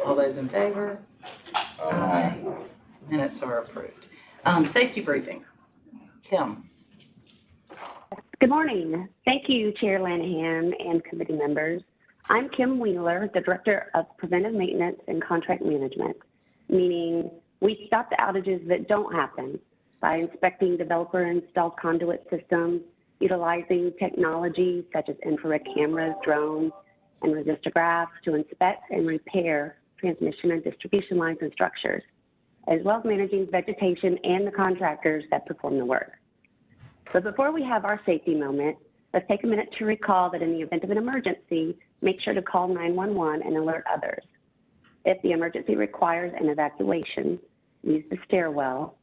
All those in favor? Aye. Minutes are approved. Safety briefing. Kim. Good morning. Thank you, Chair Lanahan and committee members. I'm Kim Wheeler, the Director of Preventive Maintenance and Contract Management, meaning we stop the outages that don't happen by inspecting developer-installed conduit systems, utilizing technology such as infrared cameras, drones, and resistographs to inspect and repair transmission and distribution lines and structures, as well as managing vegetation and the contractors that perform the work. But before we have our safety moment, let's take a minute to recall that in the event of an emergency, make sure to call 911 and alert others. If the emergency requires an evacuation, use the stairwell.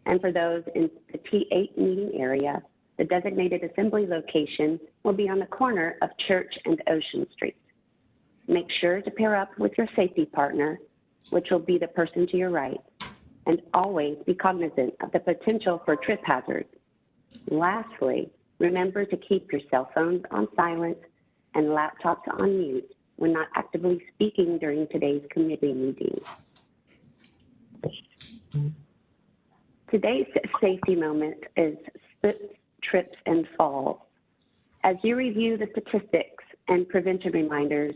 And for those in the T8 meeting area, the designated assembly location will be on the corner of Church and Ocean Street. Make sure to pair up with your safety partner, which will be the person to your right, and always be cognizant of the potential for trip hazards. Lastly, remember to keep your cell phones on silent and laptops on mute when not actively speaking during today's committee meeting. Today's safety moment is slips, trips, and falls. As you review the statistics and prevention reminders,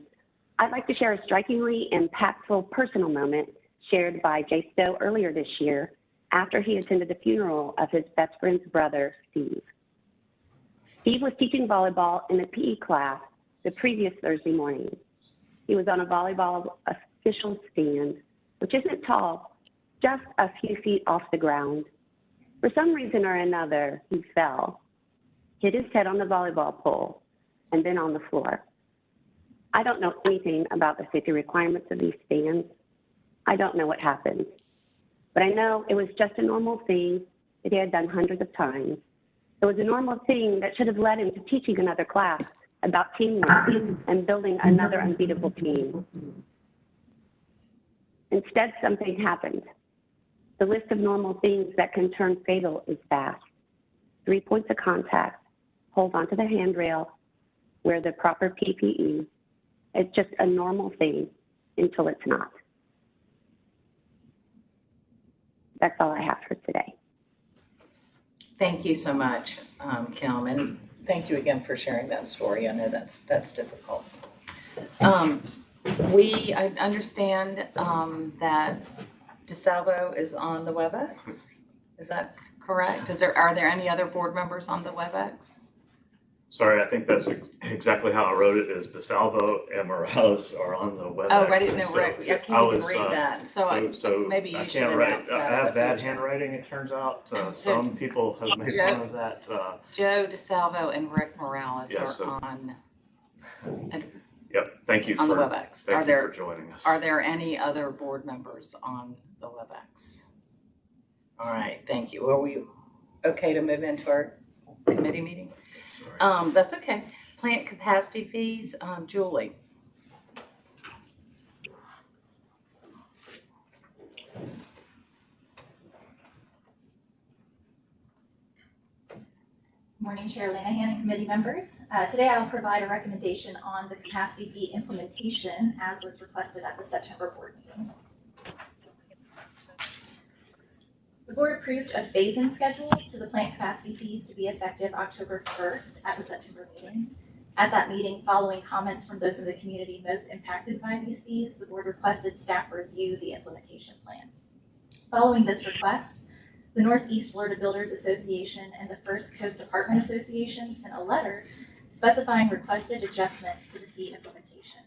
I'd like to share a strikingly impactful personal moment shared by Jay Stowe earlier this year after he attended the funeral of his best friend's brother, Steve. Steve was teaching volleyball in a PE class the previous Thursday morning. He was on a volleyball official stand, which isn't tall, just a few feet off the ground. For some reason or another, he fell, hit his head on the volleyball pole, and then on the floor. I don't know anything about the safety requirements of these stands. I don't know what happened, but I know it was just a normal thing that he had done hundreds of times. It was a normal thing that should have led him to teaching another class about teamwork and building another unbeatable team. Instead, something happened. The list of normal things that can turn fatal is vast. 3 points of contact, hold onto the handrail, wear the proper PPE. It's just a normal thing until it's not. That's all I have for today. Thank you so much, Kim, and thank you again for sharing that story. I know that's difficult. I understand that DeSalvo is on the WebEx. Is that correct? Are there any other board members on the WebEx? Sorry, I think that's exactly how I wrote it, is DeSalvo and Morales are on the WebEx. Oh, right, no, right. I can't even read that. So maybe you I should can't write. announce that. I have bad handwriting, it turns out. Some people have made fun of that. Joe DeSalvo and Rick Morales are on. Yep, thank you on for the WebEx. Thank you for joining us. Are there any other board members on the WebEx? All right, thank you. Are we okay to move into our committee meeting? Sorry. That's okay. Plant capacity fees, Julie. Morning, Chair Lanahan and committee members. Today I will provide a recommendation on the capacity fee implementation as was requested at the September board meeting. The board approved a phase-in schedule to the plant capacity fees to be effective October 1st at the September meeting. At that meeting, following comments from those in the community most impacted by these fees, the board requested staff review the implementation plan. Following this request, the Northeast Florida Builders Association and the First Coast Apartment Association sent a letter specifying requested adjustments to the fee implementation.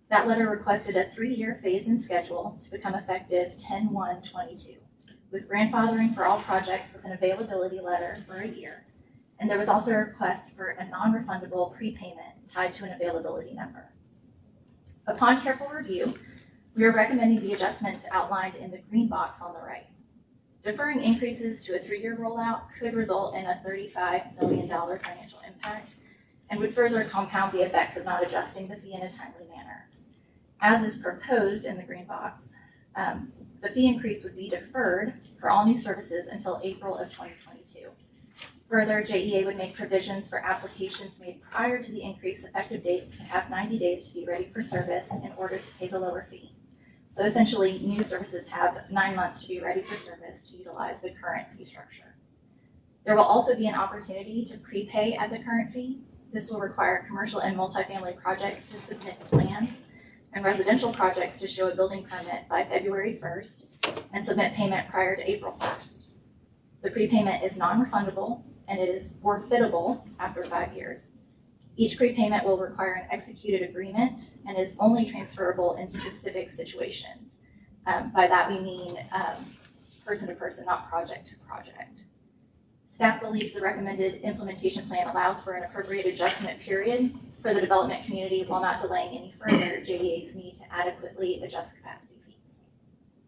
That letter requested a 3-year phase-in schedule to become effective 10/1/22, with grandfathering for all projects with an availability letter for a year. And there was also a request for a non-refundable prepayment tied to an availability number. Upon careful review, we are recommending the adjustments outlined in the green box on the right. Deferring increases to a 3-year rollout could result in a $35 million financial impact and would further compound the effects of not adjusting the fee in a timely manner. As is proposed in the green box, the fee increase would be deferred for all new services until April of 2022. Further, JEA would make provisions for applications made prior to the increase effective dates to have 90 days to be ready for service in order to pay the lower fee. So essentially, new services have 9 months to be ready for service to utilize the current fee structure. There will also be an opportunity to prepay at the current fee. This will require commercial and multifamily projects to submit plans and residential projects to show a building permit by February 1st and submit payment prior to April 1st. The prepayment is non-refundable and it is forfeitable after 5 years. Each prepayment will require an executed agreement and is only transferable in specific situations. By that we mean person to person, not project to project. Staff believes the recommended implementation plan allows for an appropriate adjustment period for the development community while not delaying any further JDA's need to adequately adjust capacity fees.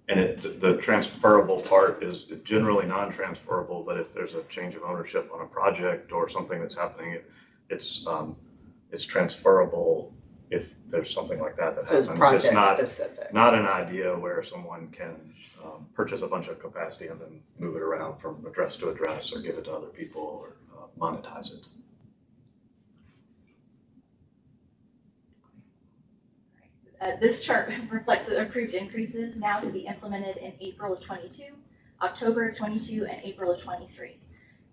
And the transferable part is generally non-transferable, but if there's a change of ownership on a project or something that's happening, it's transferable if there's something like that So it's happens. project It's specific. not an idea where someone can purchase a bunch of capacity and then move it around from address to address or give it to other people or monetize it. This chart reflects the approved increases now to be implemented in April of 22, October of 22, and April of 23.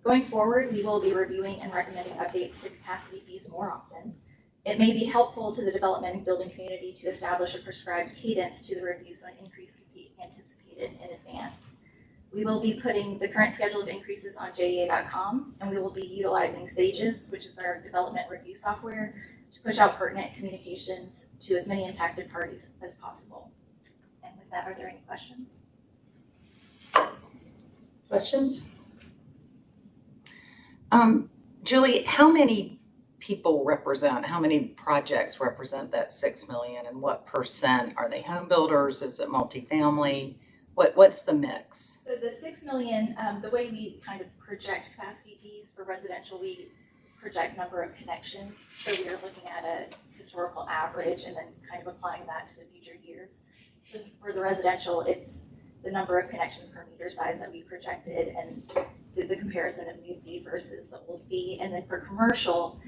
Going forward, we will be reviewing and recommending updates to capacity fees more often. It may be helpful to the development and building community to establish a prescribed cadence to the review so an increase can be anticipated in advance. We will be putting the current schedule of increases on JDA.com, and we will be utilizing Sages, which is our development review software, to push out pertinent communications to as many impacted parties as possible. And with that, are there any questions? Questions? Julie, how many people represent, how many projects represent that 6 million, and what percent? Are they home builders? Is it multifamily? What's the mix? So the 6 million, the way we kind of project capacity fees for residential, we project number of connections. So we are looking at a historical average and then kind of applying that to the future years. So for the residential, it's the number of connections per meter size that we projected and the comparison of new fee versus the old fee. And then for commercial,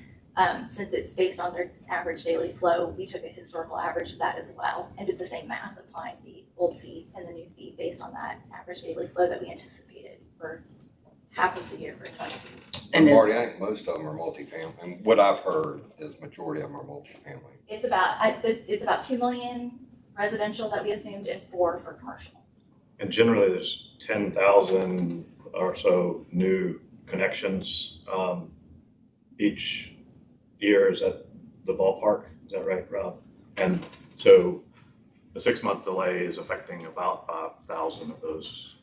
since it's based on their average daily flow, we took a historical average of that as well and did the same math, applying the old fee and the new fee based on that average daily flow that we anticipated for half of the year for 22. And Marty, I think most of them are multifamily, and what I've heard is majority of them are multifamily. It's about 2 million residential that we assumed and 4 for commercial. And generally, there's 10,000 or so new connections each year. Is that the ballpark? Is that right, Rob? And so the 6-month delay is affecting about 5,000 of those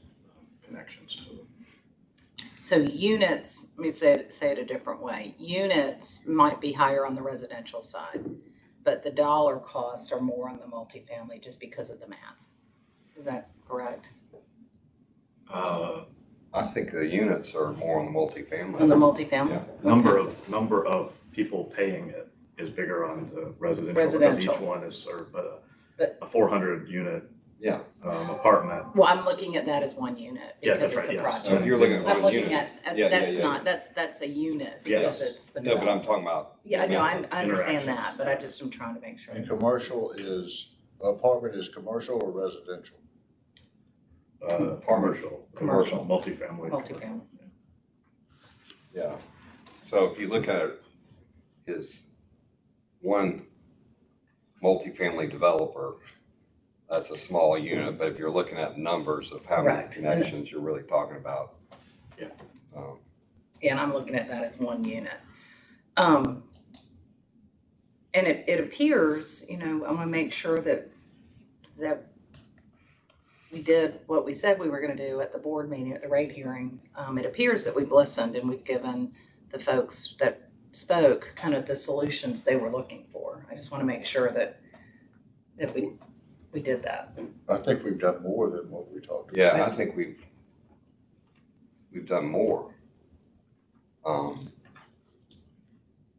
connections total. So units, let me say it a different way. Units might be higher on the residential side, but the dollar costs are more on the multifamily just because of the math. Is that correct? I think the units are more on the multifamily. On the multifamily? Yeah. Number of people paying it is bigger on the residential because Residential. each one is served but a 400 unit Yeah. apartment. Well, I'm looking at that as one unit Yeah, because that's it's a right, yes. So if project. you're looking at I'm one looking unit. at, Yeah, that's yeah. not, that's a unit Yes. because it's the No, but I'm development. talking about. Yeah, no, I understand Interactions. that, but I just am trying to make sure. And commercial is, apartment is commercial or residential? Commercial, multifamily. Multifamily. Yeah. So if you look at it, his one multifamily developer, that's a small unit, but if you're looking at numbers of how many Correct. connections you're really talking about. Yeah. Yeah, and I'm looking at that as one unit. And it appears, I want to make sure that we did what we said we were going to do at the board meeting, at the rate hearing. It appears that we've listened and we've given the folks that spoke kind of the solutions they were looking for. I just want to make sure that we did that. I think we've done more than what we talked about. Yeah, I think we've done more.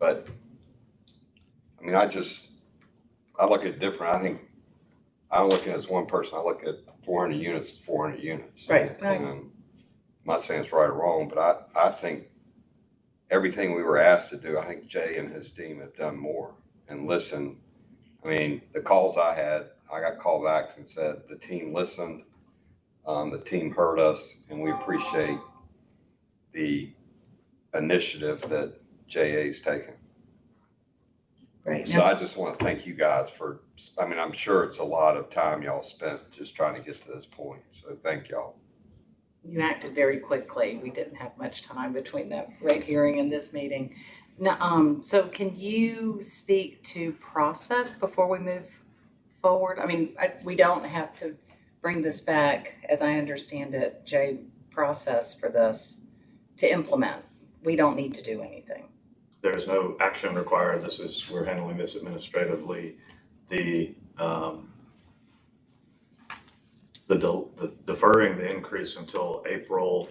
But, I mean, I look at it different. I think, I don't look at it as one person. I look at 400 units as 400 units. Right. And I'm not saying it's right or wrong, but I think everything we were asked to do, I think Jay and his team have done more and listened. I mean, the calls I had, I got callbacks and said the team listened, the team heard us, and we appreciate the initiative that JA's taken. Great. So I just want to thank you guys for, I mean, I'm sure it's a lot of time y'all spent just trying to get to this point. So thank y'all. You acted very quickly. We didn't have much time between that rate hearing and this meeting. Now, so can you speak to process before we move forward? I mean, we don't have to bring this back, as I understand it, Jay, process for this to implement. We don't need to do anything. There is no action required. We're handling this administratively. The deferring the increase until April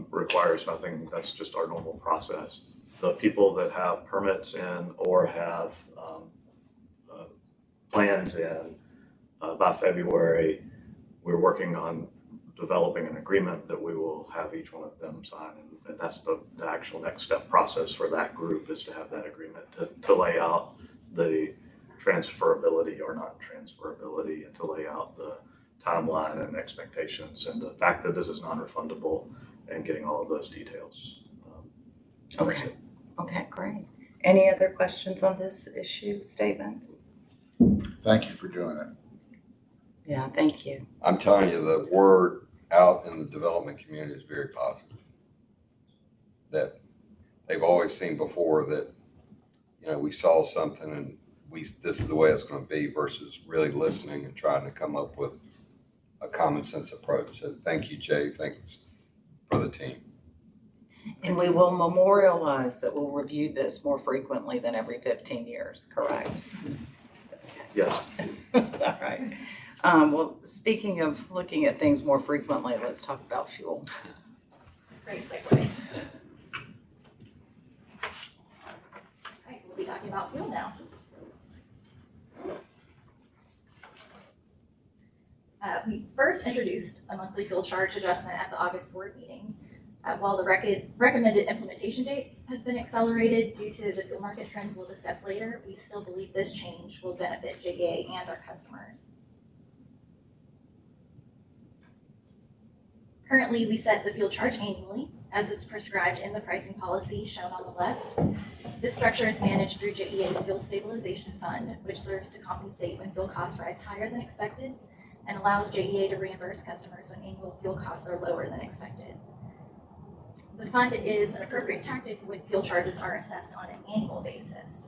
requires nothing. That's just our normal process. The people that have permits in or have plans in by February, we're working on developing an agreement that we will have each one of them sign. And that's the actual next step process for that group, is to have that agreement to lay out the transferability or not transferability, and to lay out the timeline and expectations and the fact that this is non-refundable, and getting all of those details. Okay. Okay, great. Any other questions on this issue, statements? Thank you for doing it. Yeah, thank you. I'm telling you, the word out in the development community is very positive. That they've always seen before that, you know, we saw something and this is the way it's going to be, versus really listening and trying to come up with a common sense approach. So thank you, Jay. Thanks for the team. And we will memorialize that we'll review this more frequently than every 15 years, correct? Yes. All right. Well, speaking of looking at things more frequently, let's talk about fuel. Great segue. Right, we'll be talking about fuel now. We first introduced a monthly fuel charge adjustment at the August board meeting. While the recommended implementation date has been accelerated due to the fuel market trends we'll discuss later, we still believe this change will benefit JEA and our customers. Currently, we set the fuel charge annually, as is prescribed in the pricing policy shown on the left. This structure is managed through JEA's Fuel Stabilization Fund, which serves to compensate when fuel costs rise higher than expected and allows JEA to reimburse customers when annual fuel costs are lower than expected. The fund is an appropriate tactic when fuel charges are assessed on an annual basis.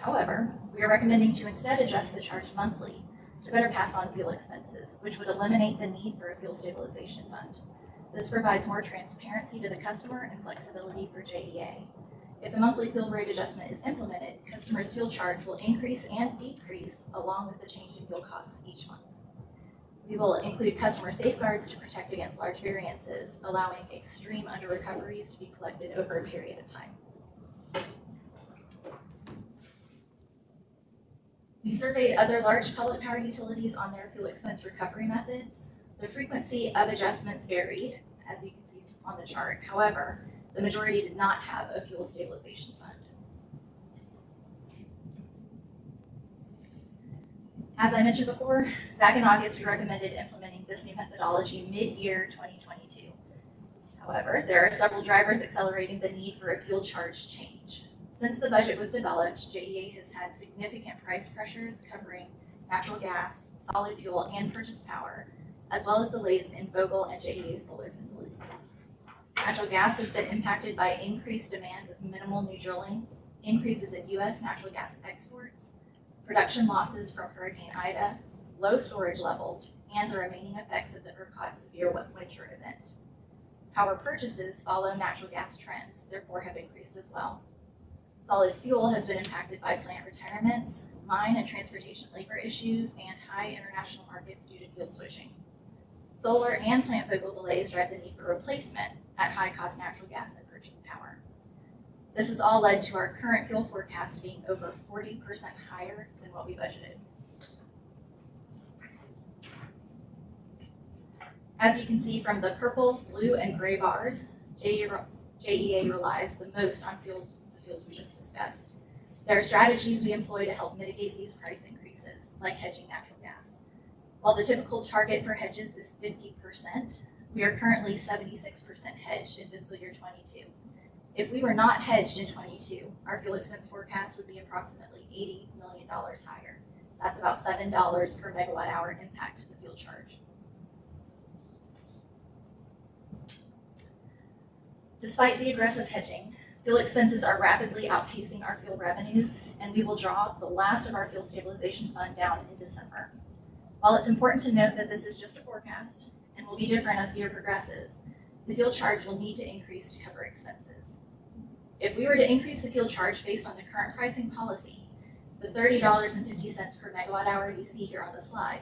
However, we are recommending to instead adjust the charge monthly to better pass on fuel expenses, which would eliminate the need for a fuel stabilization fund. This provides more transparency to the customer and flexibility for JEA. If the monthly fuel rate adjustment is implemented, customers' fuel charge will increase and decrease along with the change in fuel costs each month. We will include customer safeguards to protect against large variances, allowing extreme under-recoveries to be collected over a period of time. We surveyed other large public power utilities on their fuel expense recovery methods. The frequency of adjustments varied, as you can see on the chart. However, the majority did not have a fuel stabilization fund. As I mentioned before, back in August, we recommended implementing this new methodology mid-year 2022. However, there are several drivers accelerating the need for a fuel charge change. Since the budget was developed, JEA has had significant price pressures covering natural gas, solid fuel, and purchased power, as well as delays in Vogtle and JEA solar facilities. Natural gas has been impacted by increased demand with minimal new drilling, increases in U.S. natural gas exports, production losses from Hurricane Ida, low storage levels, and the remaining effects of the ERCOT severe winter event. Power purchases follow natural gas trends, therefore have increased as well. Solid fuel has been impacted by plant retirements, mine and transportation labor issues, and high international markets due to fuel switching. Solar and plant Vogtle delays drive the need for replacement at high-cost natural gas and purchased power. This has all led to our current fuel forecast being over 40% higher than what we budgeted. As you can see from the purple, blue, and gray bars, JEA relies the most on the fuels we just discussed. There are strategies we employ to help mitigate these price increases, like hedging natural gas. While the typical target for hedges is 50%, we are currently 76% hedged in fiscal year 22. If we were not hedged in 22, our fuel expense forecast would be approximately $80 million higher. That's about $7 per megawatt hour impact to the fuel charge. Despite the aggressive hedging, fuel expenses are rapidly outpacing our fuel revenues, and we will draw the last of our fuel stabilization fund down in December. While it's important to note that this is just a forecast and will be different as the year progresses, the fuel charge will need to increase to cover expenses. If we were to increase the fuel charge based on the current pricing policy, the $30.50 per megawatt hour you see here on the slide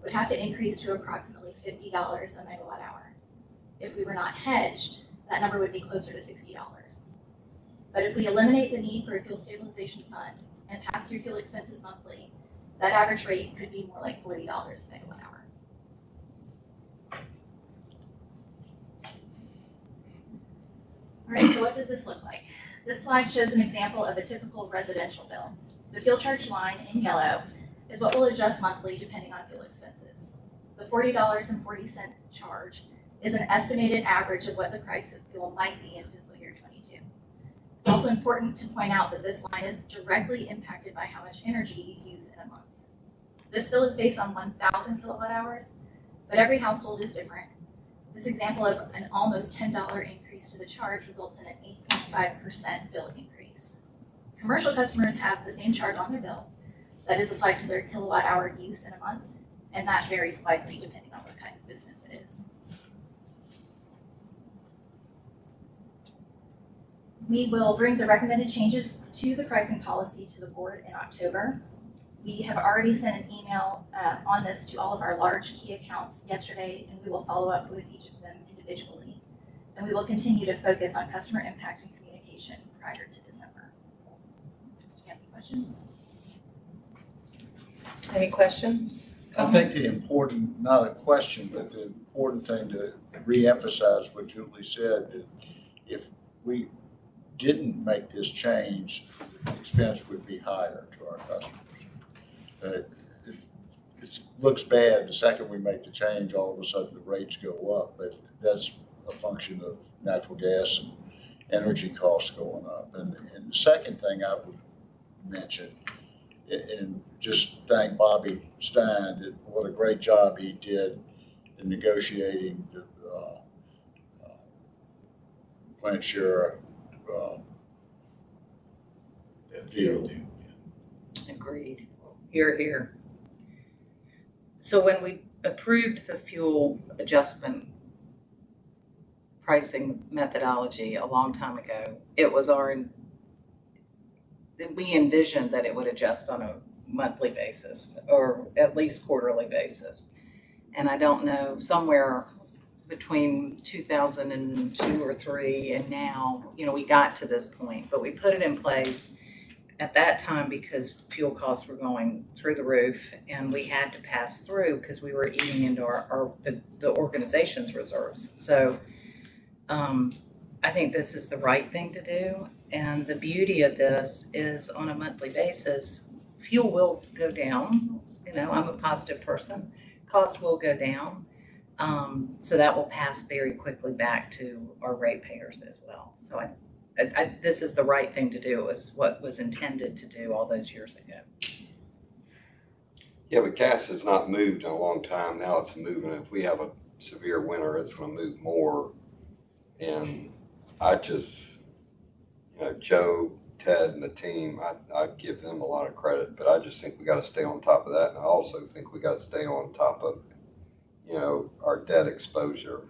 would have to increase to approximately $50 a megawatt hour. If we were not hedged, that number would be closer to $60. But if we eliminate the need for a fuel stabilization fund and pass through fuel expenses monthly, that average rate could be more like $40 a megawatt hour. All right, so what does this look like? This slide shows an example of a typical residential bill. The fuel charge line in yellow is what will adjust monthly depending on fuel expenses. The $40.40 charge is an estimated average of what the price of fuel might be in fiscal year 22. It's also important to point out that this line is directly impacted by how much energy you use in a month. This bill is based on 1,000 kilowatt hours, but every household is different. This example of an almost $10 increase to the charge results in an 8.5% bill increase. Commercial customers have the same charge on their bill that is applied to their kilowatt hour use in a month, and that varies widely depending on what kind of business it is. We will bring the recommended changes to the pricing policy to the board in October. We have already sent an email on this to all of our large key accounts yesterday, and we will follow up with each of them individually. And we will continue to focus on customer impact and communication prior to December. Do you have any questions? Any questions? I think the important, not a question, but the important thing to reemphasize what Julie said, that if we didn't make this change, the expense would be higher to our customers. It looks bad the second we make the change, all of a sudden the rates go up, but that's a function of natural gas and energy costs going up. And the second thing I would mention, and just thank Bobby Stein, that what a great job he did in negotiating the plant share deal. Agreed. Here. So when we approved the fuel adjustment pricing methodology a long time ago, it was we envisioned that it would adjust on a monthly basis or at least quarterly basis. And I don't know, somewhere between 2002 or 3 and now, we got to this point, but we put it in place at that time because fuel costs were going through the roof and we had to pass through because we were eating into the organization's reserves. So I think this is the right thing to do. And the beauty of this is on a monthly basis, fuel will go down. I'm a positive person. Cost will go down. So that will pass very quickly back to our ratepayers as well. So this is the right thing to do. Is what was intended to do all those years ago. Yeah, but gas has not moved in a long time. Now it's moving. If we have a severe winter, it's going to move more. And I just, Joe, Ted, and the team, I give them a lot of credit, but I just think we got to stay on top of that. And I also think we got to stay on top of, our debt exposure.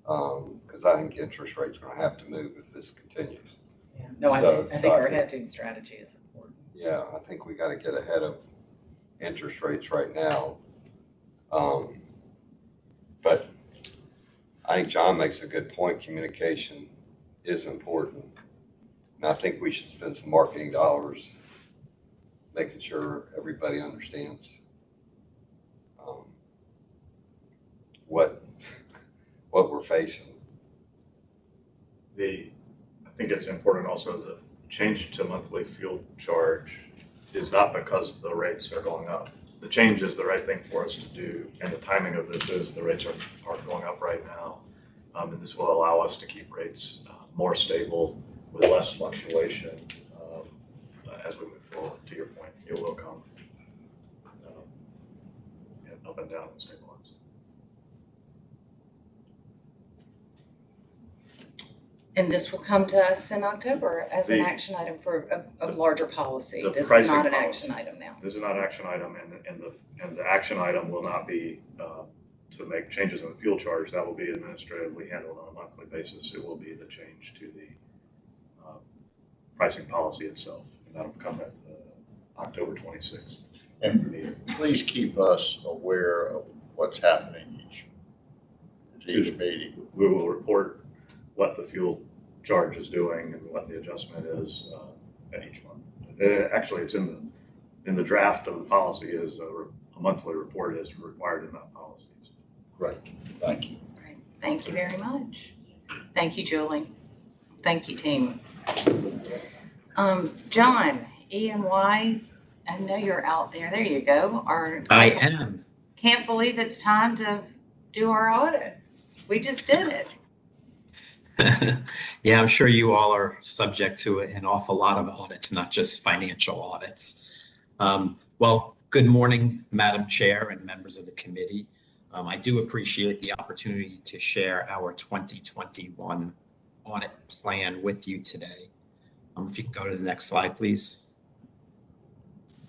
Because I think interest rates are going to have to move if this continues. Yeah. No, I think our hedging strategy is important. Yeah, I think we got to get ahead of interest rates right now. But I think John makes a good point. Communication is important. And I think we should spend some marketing dollars making sure everybody understands what we're facing. I think it's important also the change to monthly fuel charge is not because the rates are going up. the change is the right thing for us to do, and the timing of this is the rates are going up right now. And this will allow us to keep rates more stable with less fluctuation as we move forward. To your point, it will come up and down and stabilize. And this will come to us in October as an The- action item for a larger policy. the This is pricing not an policy. action item now. This is not an action item, and the action item will not be to make changes in the fuel charge. That will be administratively handled on a monthly basis. It will be the change to the pricing policy itself, and that'll come at the October 26th And meeting. please keep us aware of what's happening each meeting. We will report what the fuel charge is doing and what the adjustment is at each month. Actually, it's in the draft of the policy is a monthly report is required in that policy. Great, thank you. Great. Thank you very much. Thank you, Julie. Thank you, team. John, E&Y, I know you're out there. There you go. I am. Can't believe it's time to do our audit. We just did it. Yeah, I'm sure you all are subject to an awful lot of audits, not just financial audits. Well, good morning, Madam Chair and members of the committee. I do appreciate the opportunity to share our 2021 audit plan with you today. If you can go to the next slide, please.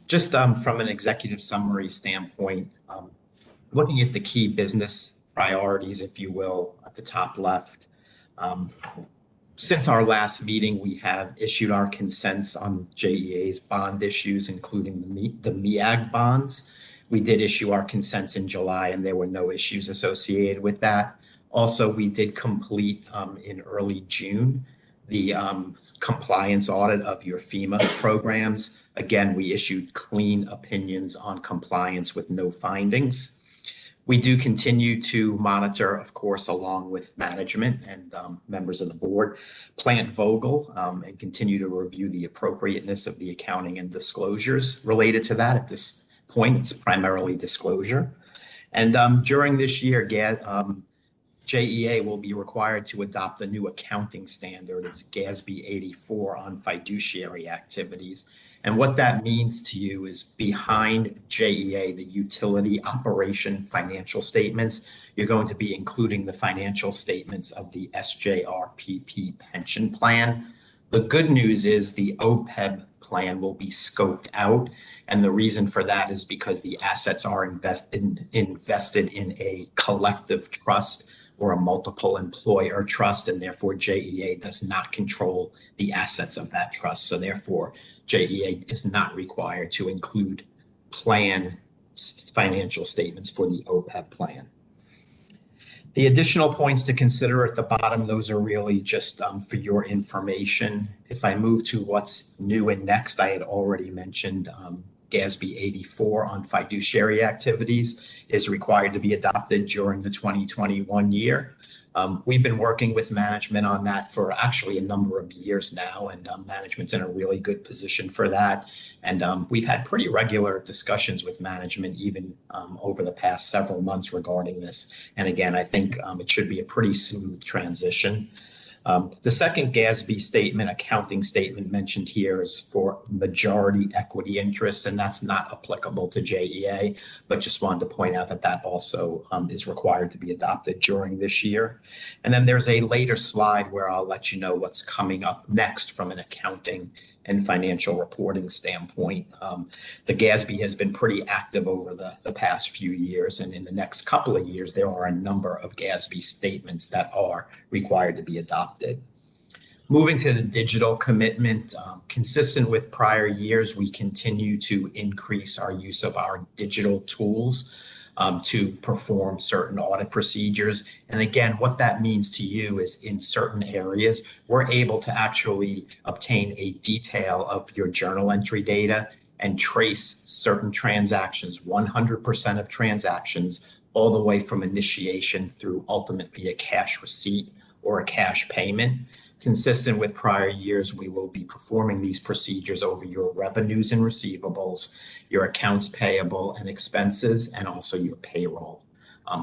Just from an executive summary standpoint, looking at the key business priorities, if you will, at the top left. Since our last meeting, we have issued our consents on JEA's bond issues, including the MEAG bonds. We did issue our consents in July, and there were no issues associated with that. Also, we did complete in early June the compliance audit of your FEMA programs. Again, we issued clean opinions on compliance with no findings. We do continue to monitor, of course, along with management and members of the board, Plant Vogel, and continue to review the appropriateness of the accounting and disclosures related to that. At this point, it's primarily disclosure. And during this year, JEA will be required to adopt a new accounting standard. It's Gatsby 84 on fiduciary activities. And what that means to you is behind JEA, the utility operation financial statements, you're going to be including the financial statements of the SJRPP pension plan. The good news is the OPEB plan will be scoped out. And the reason for that is because the assets are invested in a collective trust or a multiple employer trust, and therefore JEA does not control the assets of that trust. So therefore, JEA is not required to include plan financial statements for the OPEB plan. The additional points to consider at the bottom, those are really just for your information. If I move to what's new and next, I had already mentioned Gatsby 84 on fiduciary activities is required to be adopted during the 2021 year. We've been working with management on that for actually a number of years now, and management's in a really good position for that. And we've had pretty regular discussions with management even over the past several months regarding this. And again, I think it should be a pretty smooth transition. The second Gatsby statement, accounting statement mentioned here is for majority equity interests, and that's not applicable to JEA, but just wanted to point out that that also is required to be adopted during this year. And then there's a later slide where I'll let you know what's coming up next from an accounting and financial reporting standpoint. The Gatsby has been pretty active over the past few years, and in the next couple of years, there are a number of Gatsby statements that are required to be adopted. Moving to the digital commitment, consistent with prior years, we continue to increase our use of our digital tools to perform certain audit procedures. And again, what that means to you is in certain areas, we're able to actually obtain a detail of your journal entry data and trace certain transactions, 100% of transactions, all the way from initiation through ultimately a cash receipt or a cash payment. Consistent with prior years, we will be performing these procedures over your revenues and receivables, your accounts payable and expenses, and also your payroll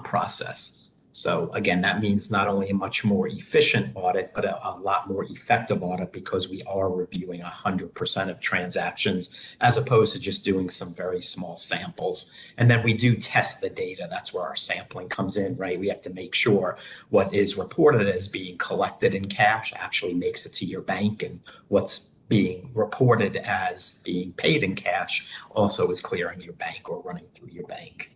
process. So again, that means not only a much more efficient audit, but a lot more effective audit, because we are reviewing 100% of transactions as opposed to just doing some very small samples. And then we do test the data. That's where our sampling comes in, right? We have to make sure what is reported as being collected in cash actually makes it to your bank, and what's being reported as being paid in cash also is clearing your bank or running through your bank.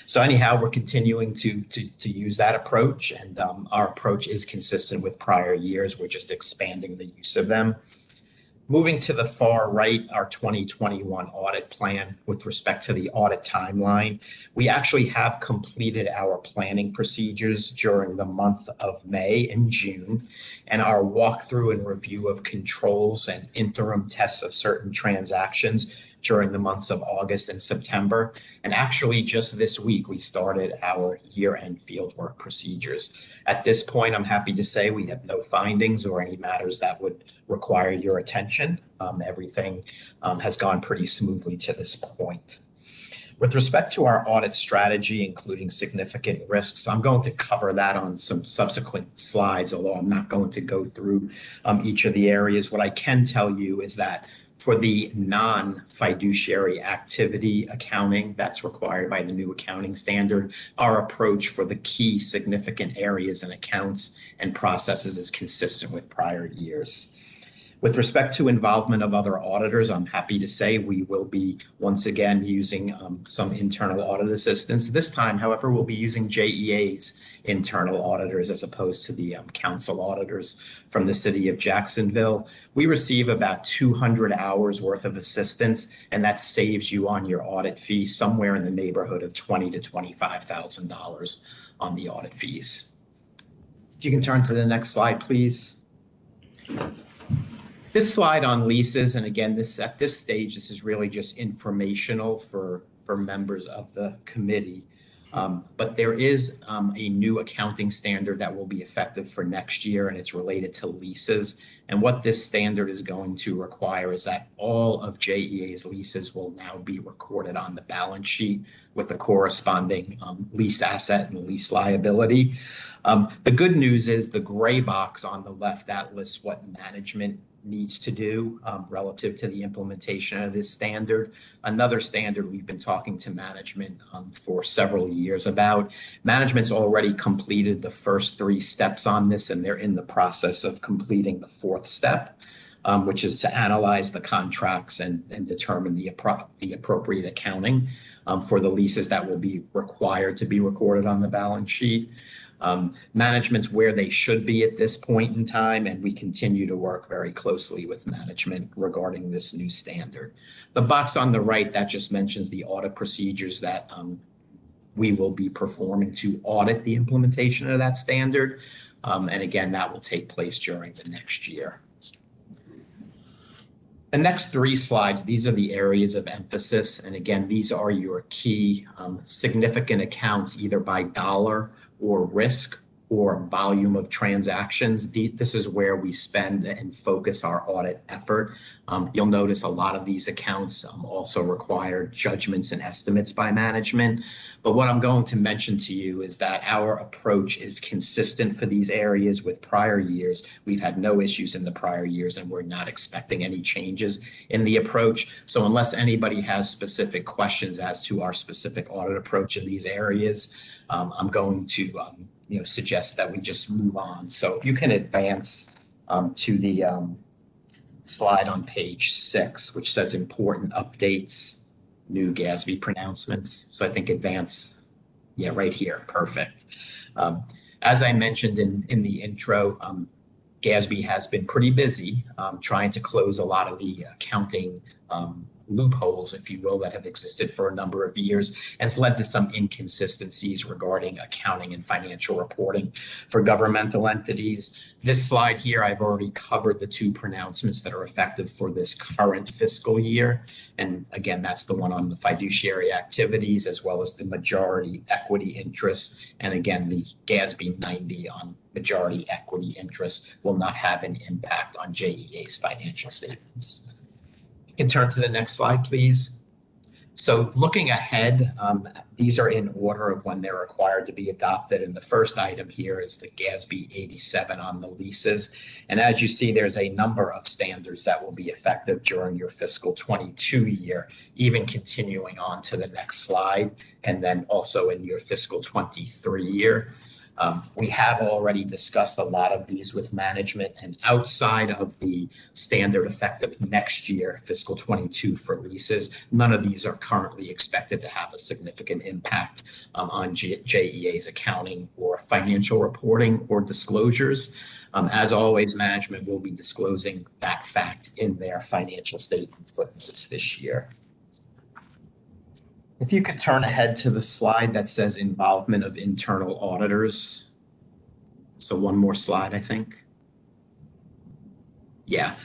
So anyhow, we're continuing to use that approach, and our approach is consistent with prior years. We're just expanding the use of them. Moving to the far right, our 2021 audit plan with respect to the audit timeline. We actually have completed our planning procedures during the month of May and June, and our walkthrough and review of controls and interim tests of certain transactions during the months of August and September. And actually just this week, we started our year-end fieldwork procedures. At this point, I'm happy to say we have no findings or any matters that would require your attention. Everything has gone pretty smoothly to this point. With respect to our audit strategy, including significant risks, I'm going to cover that on some subsequent slides, although I'm not going to go through each of the areas. What I can tell you is that for the non-fiduciary activity accounting that's required by the new accounting standard, our approach for the key significant areas and accounts and processes is consistent with prior years. With respect to involvement of other auditors, I'm happy to say we will be once again using some internal audit assistance. This time, however, we'll be using JEA's internal auditors as opposed to the council auditors from the city of Jacksonville. We receive about 200 hours worth of assistance, and that saves you on your audit fee somewhere in the neighborhood of $20,000 to $25,000 on the audit fees. You can turn to the next slide, please. This slide on leases, and again, at this stage, this is really just informational for members of the committee. But there is a new accounting standard that will be effective for next year, and it's related to leases. And what this standard is going to require is that all of JEA's leases will now be recorded on the balance sheet with the corresponding lease asset and lease liability. The good news is the gray box on the left, that lists what management needs to do relative to the implementation of this standard. Another standard we've been talking to management for several years about. Management's already completed the first 3 steps on this, and they're in the process of completing the 4th step, which is to analyze the contracts and determine the appropriate accounting for the leases that will be required to be recorded on the balance sheet. Management's where they should be at this point in time, and we continue to work very closely with management regarding this new standard. The box on the right, that just mentions the audit procedures that we will be performing to audit the implementation of that standard. And again, that will take place during the next year. The next 3 slides, these are the areas of emphasis. And again, these are your key significant accounts, either by dollar or risk or volume of transactions. This is where we spend and focus our audit effort. You'll notice a lot of these accounts also require judgments and estimates by management. But what I'm going to mention to you is that our approach is consistent for these areas with prior years. We've had no issues in the prior years, and we're not expecting any changes in the approach. So unless anybody has specific questions as to our specific audit approach in these areas, I'm going to suggest that we just move on. So if you can advance to the slide on page 6, which says important updates, new Gatsby pronouncements. So I think advance, right here, perfect. As I mentioned in the intro, Gatsby has been pretty busy trying to close a lot of the accounting loopholes, if you will, that have existed for a number of years, and it's led to some inconsistencies regarding accounting and financial reporting for governmental entities. This slide here, I've already covered the two pronouncements that are effective for this current fiscal year. And again, that's the one on the fiduciary activities, as well as the majority equity interest. And again, the Gatsby 90 on majority equity interest will not have an impact on JEA's financial statements. You can turn to the next slide, please. So looking ahead, these are in order of when they're required to be adopted. And the first item here is the Gatsby 87 on the leases. And as you see, there's a number of standards that will be effective during your fiscal 22 year, even continuing on to the next slide, and then also in your fiscal 23 year. We have already discussed a lot of these with management, and outside of the standard effective next year, fiscal 22 for leases, none of these are currently expected to have a significant impact on JEA's accounting or financial reporting or disclosures. As always, management will be disclosing that fact in their financial statement footnotes this year. If you could turn ahead to the slide that says involvement of internal auditors. So one more slide, I think. Yeah.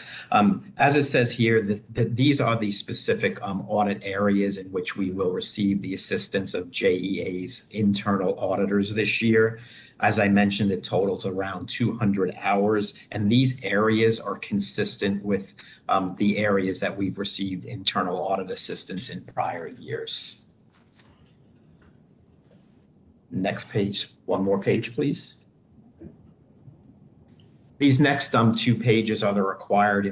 As it says here, these are the specific audit areas in which we will receive the assistance of JEA's internal auditors this year. As I mentioned, it totals around 200 hours, and these areas are consistent with the areas that we've received internal audit assistance in prior years. Next page, one more page, please. These next two pages are the required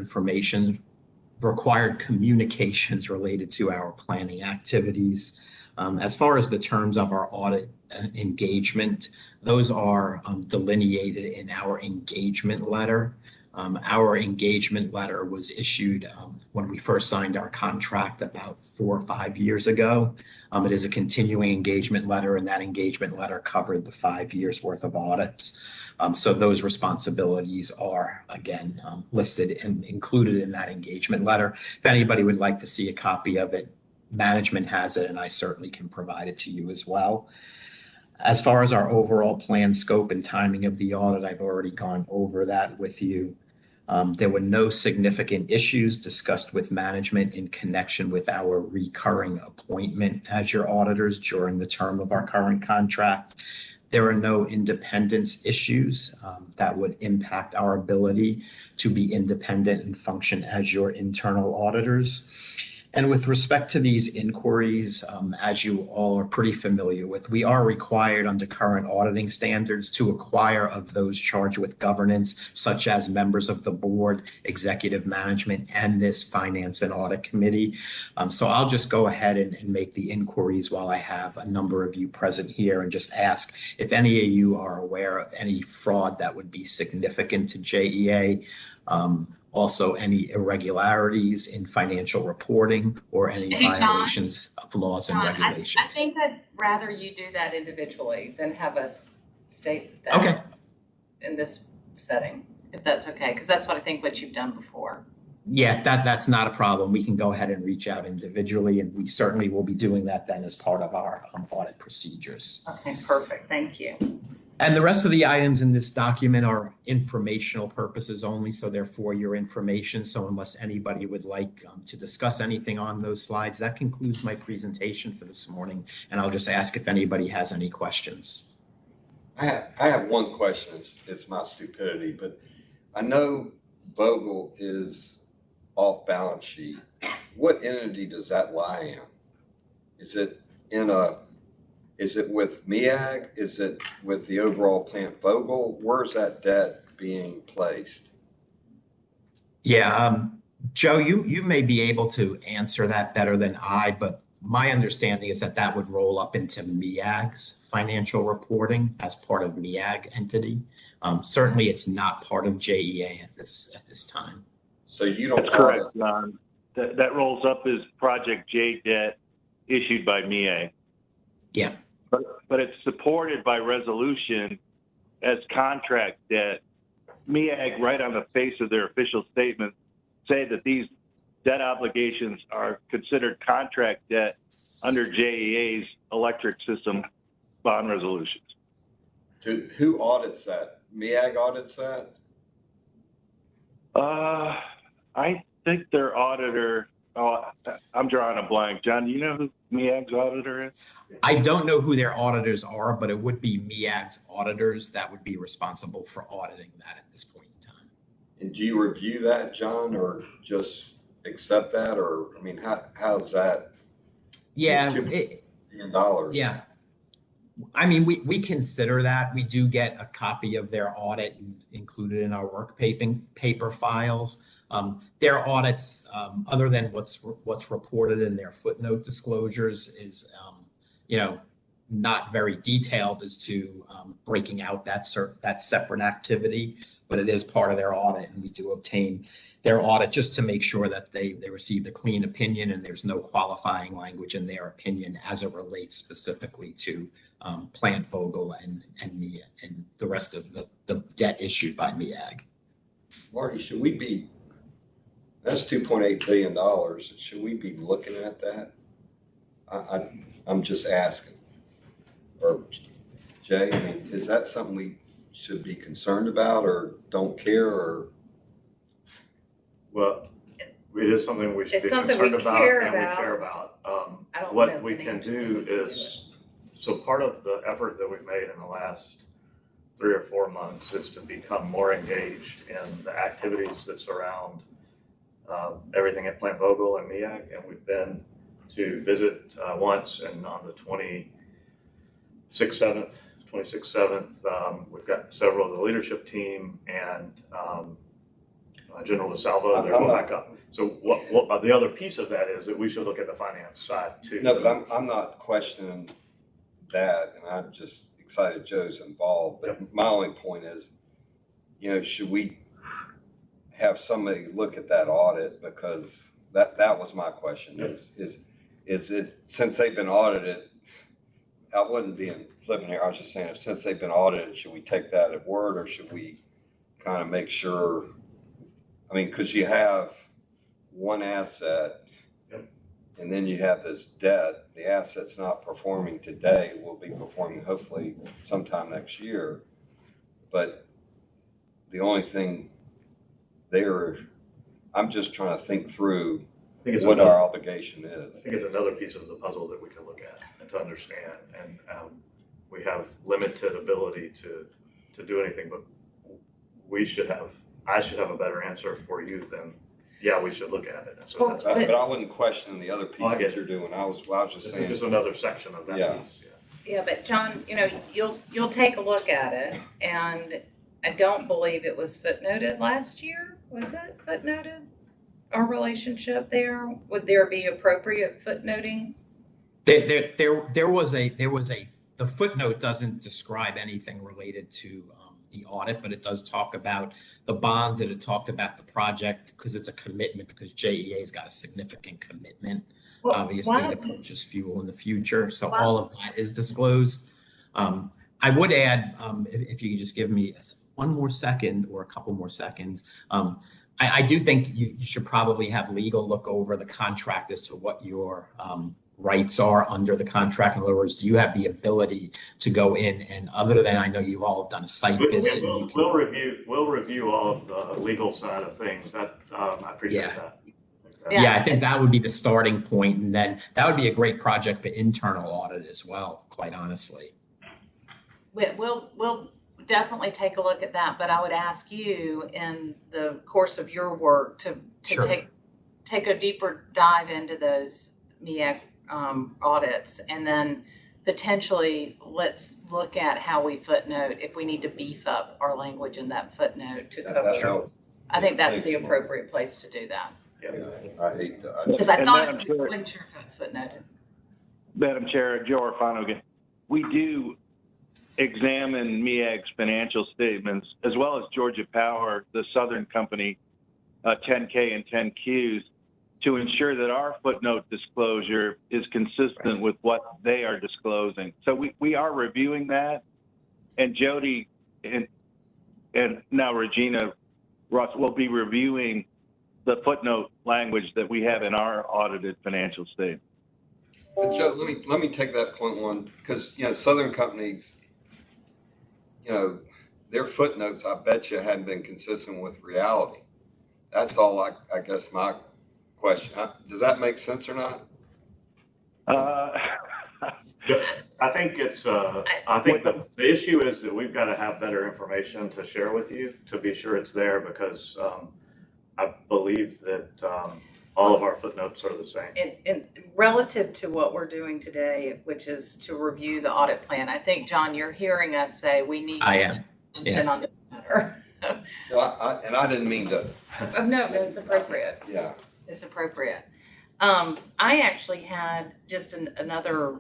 communications related to our planning activities. As far as the terms of our audit engagement, those are delineated in our engagement letter. Our engagement letter was issued when we first signed our contract about 4 or 5 years ago. It is a continuing engagement letter, and that engagement letter covered the 5 years worth of audits. So those responsibilities are, again, listed and included in that engagement letter. If anybody would like to see a copy of it, management has it, and I certainly can provide it to you as well. As far as our overall plan scope and timing of the audit, I've already gone over that with you. There were no significant issues discussed with management in connection with our recurring appointment as your auditors during the term of our current contract. There are no independence issues that would impact our ability to be independent and function as your internal auditors. And with respect to these inquiries, as you all are pretty familiar with, we are required under current auditing standards to acquire of those charged with governance, such as members of the board, executive management, and this finance and audit committee. So I'll just go ahead and make the inquiries while I have a number of you present here, and just ask if any of you are aware of any fraud that would be significant to JEA. Also, any irregularities in financial reporting or any violations of laws and regulations. I think I'd rather you do that individually than have us state that in this setting, if that's okay, because that's what I think what you've done before. Yeah, that's not a problem. We can go ahead and reach out individually, and we certainly will be doing that then as part of our audit procedures. Okay, perfect. Thank you. And the rest of the items in this document are informational purposes only, so they're for your information. So unless anybody would like to discuss anything on those slides, that concludes my presentation for this morning. And I'll just ask if anybody has any questions. I have one question. It's my stupidity, but I know Vogel is off balance sheet. What entity does that lie in? Is it with MEAG? Is it with the overall plant Vogel? Where's that debt being placed? Yeah, Joe, you may be able to answer that better than I, but my understanding is that would roll up into MEAG's financial reporting as part of MEAG entity. Certainly, it's not part of JEA at this time. So you don't. That's correct, Ron. That rolls up as Project J debt issued by MEAG. Yeah. But it's supported by resolution as contract debt. MEAG, right on the face of their official statement, say that these debt obligations are considered contract debt under JEA's electric system bond resolutions. Who audits that? MEAG audits that? I think their auditor, I'm drawing a blank. John, do you know who MEAG's auditor is? I don't know who their auditors are, but it would be MEAG's auditors that would be responsible for auditing that at this point in time. And do you review that, John, or just accept that? Or, I mean, how's that? Yeah. $2 million. Yeah. I mean, we consider that. We do get a copy of their audit included in our work paper files. Their audits, other than what's reported in their footnote disclosures, is not very detailed as to breaking out that separate activity, but it is part of their audit, and we do obtain their audit just to make sure that they received a clean opinion and there's no qualifying language in their opinion as it relates specifically to Plant Vogel and the rest of the debt issued by MEAG. Marty, should we be, that's $2.8 billion. Should we be looking at that? I'm just asking. Or Jay, I mean, is that something we should be concerned about or don't care or? Well, it is something we should It's be something concerned we about care and we about. care about. I don't know What if we the can answer do is, so part of the effort that we've made in the last 3 or 4 months is to become more engaged in the activities that surround everything at Plant Vogel and MEAG. And we've been to visit once, and on the 26th, 7th, we've got several of the leadership team and General DeSalvo, they're going back up. So what the other piece of that is that we should look at the finance side too. No, but I'm not questioning that, and I'm just excited Joe's involved. But my only point is, should we have somebody look at that audit? Because that was my question. Is it, since they've been audited, I wouldn't be living here, I was just saying, since they've been audited, should we take that at word, or should we kind of make sure? I mean, because you have one asset, and then you have this debt. The asset's not performing today, will be performing hopefully sometime next year. But the only thing there, I'm just trying to think through what our obligation is. I think it's another piece of the puzzle that we can look at and to understand. And we have limited ability to do anything, but I should have a better answer for you than, yeah, we should look at it. And so that's but I wouldn't question the other piece that you're doing. I was just saying. This is another section of that piece. Yeah, but John, you'll take a look at it, and I don't believe it was footnoted last year. Was it footnoted? Our relationship there? Would there be appropriate footnoting? There was the footnote doesn't describe anything related to the audit, but it does talk about the bonds, and it talked about the project because it's a commitment, because JEA's got a significant commitment, obviously, to purchase fuel in the future. So all of that is disclosed. I would add, if you could just give me one more second or a couple more seconds, I do think you should probably have legal look over the contract as to what your rights are under the contract. In other words, do you have the ability to go in and, other than, I know you've all done a site visit. We'll review all of the legal side of things. I appreciate that. Yeah, I think that would be the starting point, and then that would be a great project for internal audit as well, quite honestly. We'll definitely take a look at that, but I would ask you in the course of your work to take a deeper dive into those MEAG audits, and then potentially let's look at how we footnote, if we need to beef up our language in that footnote to cover. I think that's the appropriate place to do that. I hate that. Because I wasn't sure if it was footnoted. Madam Chair, Joe Orfano again. We do examine MEAG's financial statements, as well as Georgia Power, the Southern Company, 10K and 10Qs, to ensure that our footnote disclosure is consistent with what they are disclosing. So we are reviewing that, and Jody and now Regina Ross will be reviewing the footnote language that we have in our audited financial statement. But Joe, let me take that point one, because, Southern companies, their footnotes, I bet you hadn't been consistent with reality. That's all I guess my question. Does that make sense or not? I think it's, I think the issue is that we've got to have better information to share with you to be sure it's there, because I believe that all of our footnotes are the same. And relative to what we're doing today, which is to review the audit plan, I think, John, you're hearing us say we need I am. attention on this matter. And I didn't mean to. No, it's appropriate. Yeah. It's appropriate. I actually had just another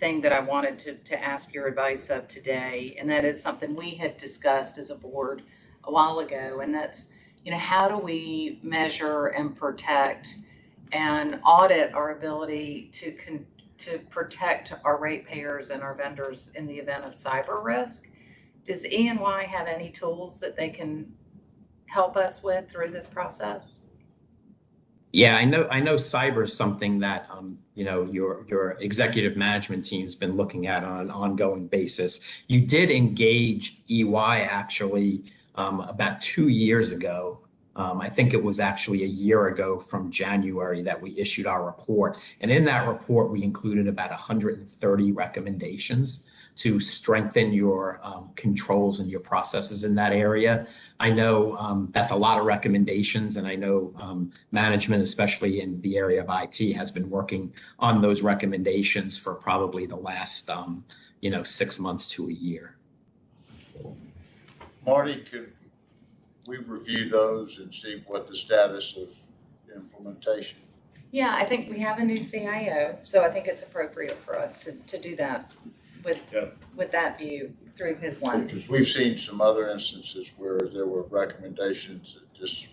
thing that I wanted to ask your advice of today, and that is something we had discussed as a board a while ago, and that's, how do we measure and protect and audit our ability to protect our ratepayers and our vendors in the event of cyber risk? Does E&Y have any tools that they can help us with through this process? Yeah, I know cyber is something that your executive management team's been looking at on an ongoing basis. You did engage EY actually about 2 years ago. I think it was actually a year ago from January that we issued our report. And in that report, we included about 130 recommendations to strengthen your controls and your processes in that area. I know that's a lot of recommendations, and I know management, especially in the area of IT, has been working on those recommendations for probably the last 6 months to a year. Marty, could we review those and see what the status of implementation? Yeah, I think we have a new CIO, so I think it's appropriate for us to do that with that view through his lens. Because we've seen some other instances where there were recommendations that just.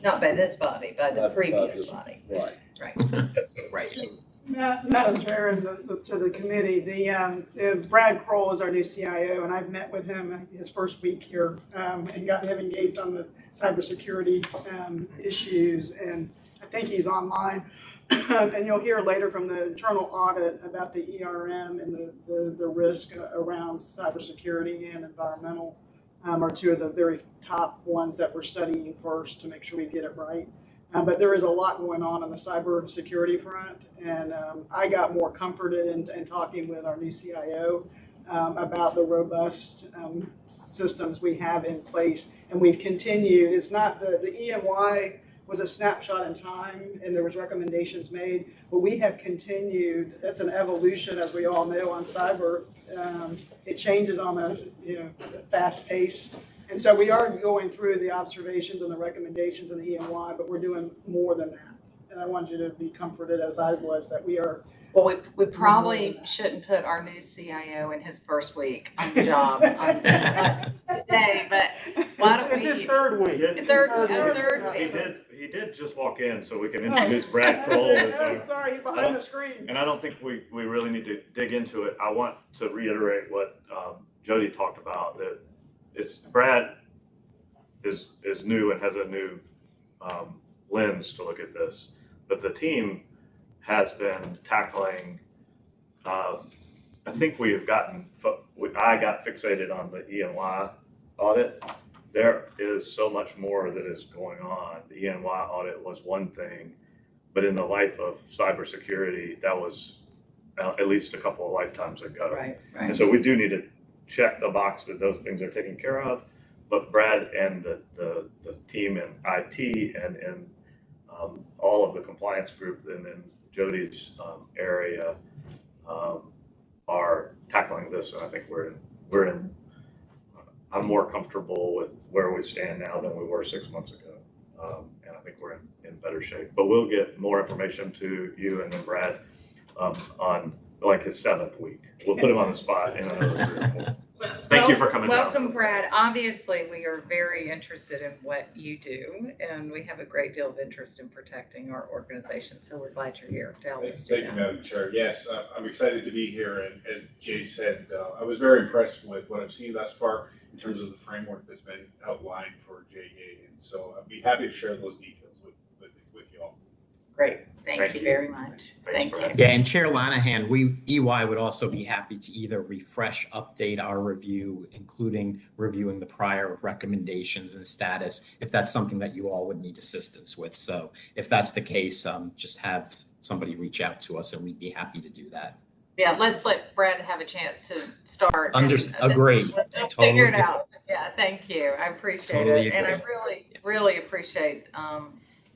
Not by this body, by the previous body. Right. Right. Right. Madam Chair and to the committee, Brad Kroll is our new CIO, and I've met with him his first week here and got him engaged on the cybersecurity issues, and I think he's online. And you'll hear later from the internal audit about the ERM and the risk around cybersecurity and environmental are two of the very top ones that we're studying first to make sure we get it right. But there is a lot going on the cybersecurity front, and I got more comforted in talking with our new CIO about the robust systems we have in place, and we've continued. It's not the E&Y was a snapshot in time, and there was recommendations made, but we have continued. That's an evolution, as we all know, on cyber. It changes on a fast pace. And so we are going through the observations and the recommendations in the E&Y, but we're doing more than that. And I want you to be comforted, as I was, that we are. Well, we probably shouldn't put our new CIO in his first week on the job today, but why don't we? Third week. Third week. He did just walk in, so we can introduce Brad Kroll as our. Sorry, he's behind the screen. And I don't think we really need to dig into it. I want to reiterate what Jody talked about, that Brad is new and has a new lens to look at this, but the team has been tackling. I think we have I got fixated on the E&Y audit. There is so much more that is going on. The E&Y audit was one thing, but in the life of cybersecurity, that was at least a couple of lifetimes ago. Right. And so we do need to check the box that those things are taken care of. But Brad and the team in IT and in all of the compliance group and in Jody's area are tackling this, and I think I'm more comfortable with where we stand now than we were 6 months ago, and I think we're in better shape. But we'll get more information to you and then Brad on like his 7th week. We'll put him on the spot in another 3 or 4. Thank you for coming down. Welcome, Brad. Obviously, we are very interested in what you do, and we have a great deal of interest in protecting our organization. So we're glad you're here to help us do that. Thank you, Madam Chair. Yes, I'm excited to be here. And as Jay said, I was very impressed with what I've seen thus far in terms of the framework that's been outlined for JEA. And so I'd be happy to share those details with you all. Great, thank you very much. Thanks, Thank Brad. you. Yeah, and Chair Lanahan, EY would also be happy to either refresh, update our review, including reviewing the prior recommendations and status, if that's something that you all would need assistance with. So if that's the case, just have somebody reach out to us and we'd be happy to do that. Yeah, let's let Brad have a chance to start. Agree. We'll Totally figure it agree. out. Yeah, thank you. I appreciate Totally it. And I agree. really appreciate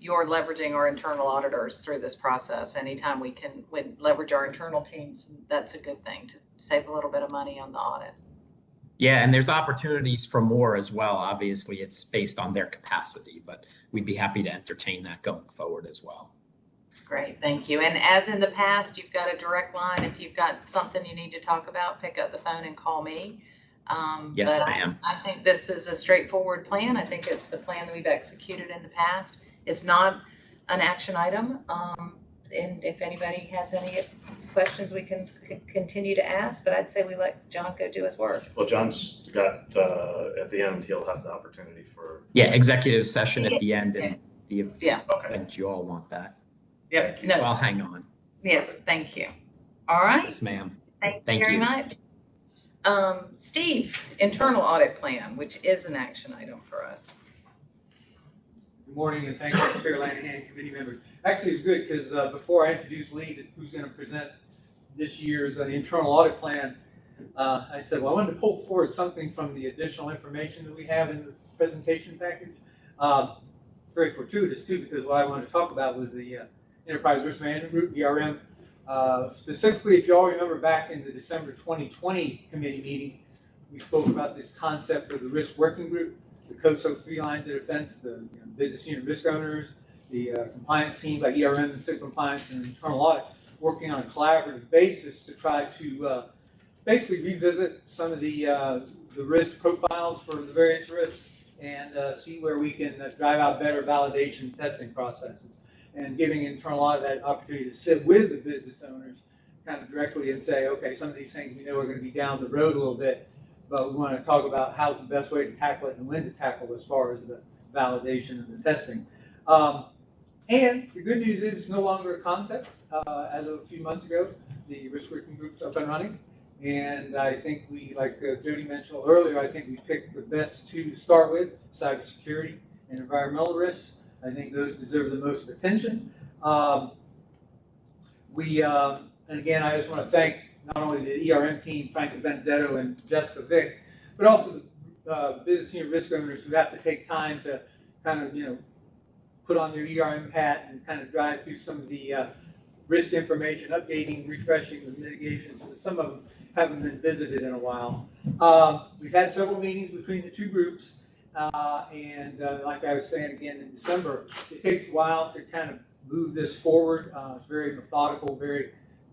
your leveraging our internal auditors through this process. Anytime we can leverage our internal teams, that's a good thing to save a little bit of money on the audit. Yeah, and there's opportunities for more as well. Obviously, it's based on their capacity, but we'd be happy to entertain that going forward as well. Great, thank you. And as in the past, you've got a direct line. If you've got something you need to talk about, pick up the phone and call me. Yes, But ma'am. I think this is a straightforward plan. I think it's the plan that we've executed in the past. It's not an action item. And if anybody has any questions, we can continue to ask, but I'd say we let John go do his work. Well, John's got, at the end, he'll have the opportunity for. Yeah, executive session at the end and the Yeah. Okay. event, you all want that. Yep. So No, I'll hang on. yes, thank you. All right. Yes, ma'am. Thank you Thank very you. much. Steve, internal audit plan, which is an action item for us. Good morning, and thank you, Chair Lanahan, committee members. Actually, it's good because before I introduce Lee, who's going to present this year's internal audit plan, I said, well, I wanted to pull forward something from the additional information that we have in the presentation package. Very fortuitous too, because what I wanted to talk about was the Enterprise Risk Management Group, ERM. Specifically, if you all remember back in the December 2020 committee meeting, we spoke about this concept of the risk working group, the COSO 3 lines of defense, the business unit risk owners, the compliance team like ERM and SIG compliance and internal audit, working on a collaborative basis to try to basically revisit some of the risk profiles for the various risks and see where we can drive out better validation testing processes, and giving internal audit that opportunity to sit with the business owners kind of directly and say, okay, some of these things we know are going to be down the road a little bit, but we want to talk about how's the best way to tackle it and when to tackle as far as the validation and the testing. And the good news is it's no longer a concept. As of a few months ago, the risk working group's up and running. And I think we, like Jody mentioned earlier, I think we picked the best two to start with, cybersecurity and environmental risks. I think those deserve the most attention. And again, I just want to thank not only the ERM team, Frank Benedetto and Jessica Vick, but also the business unit risk owners who have to take time to kind of, put on their ERM hat and kind of drive through some of the risk information, updating, refreshing the mitigations. Some of them haven't been visited in a while. We've had several meetings between the two groups. And like I was saying again in December, it takes a while to kind of move this forward. It's very methodical, very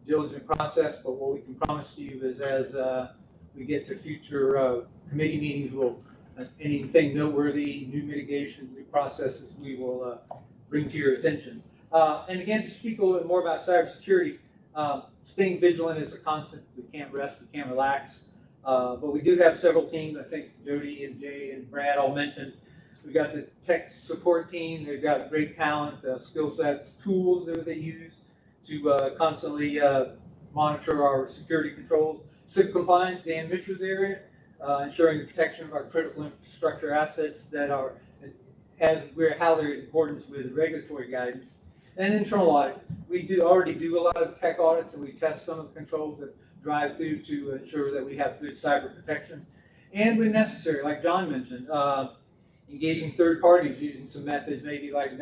diligent process, but what we can promise to you is as we get to future committee meetings, we'll anything noteworthy, new mitigations, new processes, we will bring to your attention. And again, to speak a little bit more about cybersecurity, staying vigilant is a constant. We can't rest, we can't relax. But we do have several teams. I think Jody and Jay and Brad all mentioned. We've got the tech support team. They've got great talent, skill sets, tools that they use to constantly monitor our security controls. SIG compliance, Dan Mishra's area, ensuring the protection of our critical infrastructure assets that are how they're in accordance with regulatory guidance. And internal audit. We already do a lot of tech audits, and we test some of the controls that drive through to ensure that we have good cyber protection. And when necessary, like John mentioned, engaging third parties using some methods, maybe like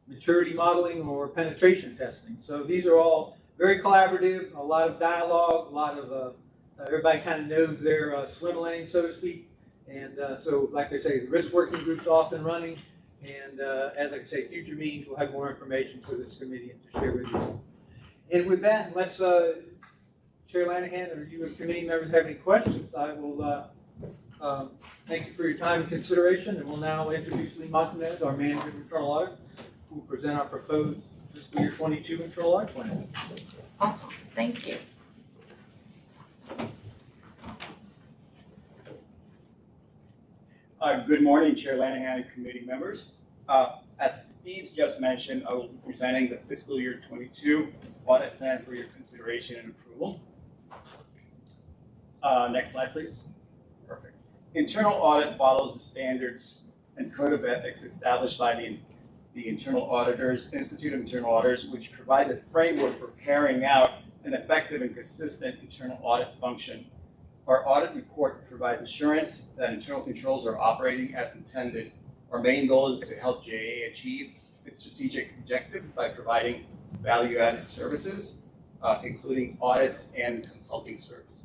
maturity modeling or penetration testing. So these are all very collaborative, a lot of dialogue, a lot of, everybody kind of knows their swim lane, so to speak. And so, like I say, the risk working group's off and running. And as I say, future meetings will have more information for this committee and to share with you. And with that, unless Chair Lanahan or you as committee members have any questions, I will thank you for your time and consideration. And we'll now introduce Lee Montanez, our manager of internal audit, who will present our proposed fiscal year 22 internal audit plan. Awesome, thank you. Good morning, Chair Lanahan and committee members. As Steve's just mentioned, I will be presenting the fiscal year 22 audit plan for your consideration and approval. Next slide, please. Perfect. Internal audit follows the standards and code of ethics established by the Internal Auditors, Institute of Internal Auditors, which provide a framework for carrying out an effective and consistent internal audit function. Our audit report provides assurance that internal controls are operating as intended. Our main goal is to help JA achieve its strategic objective by providing value-added services, including audits and consulting services.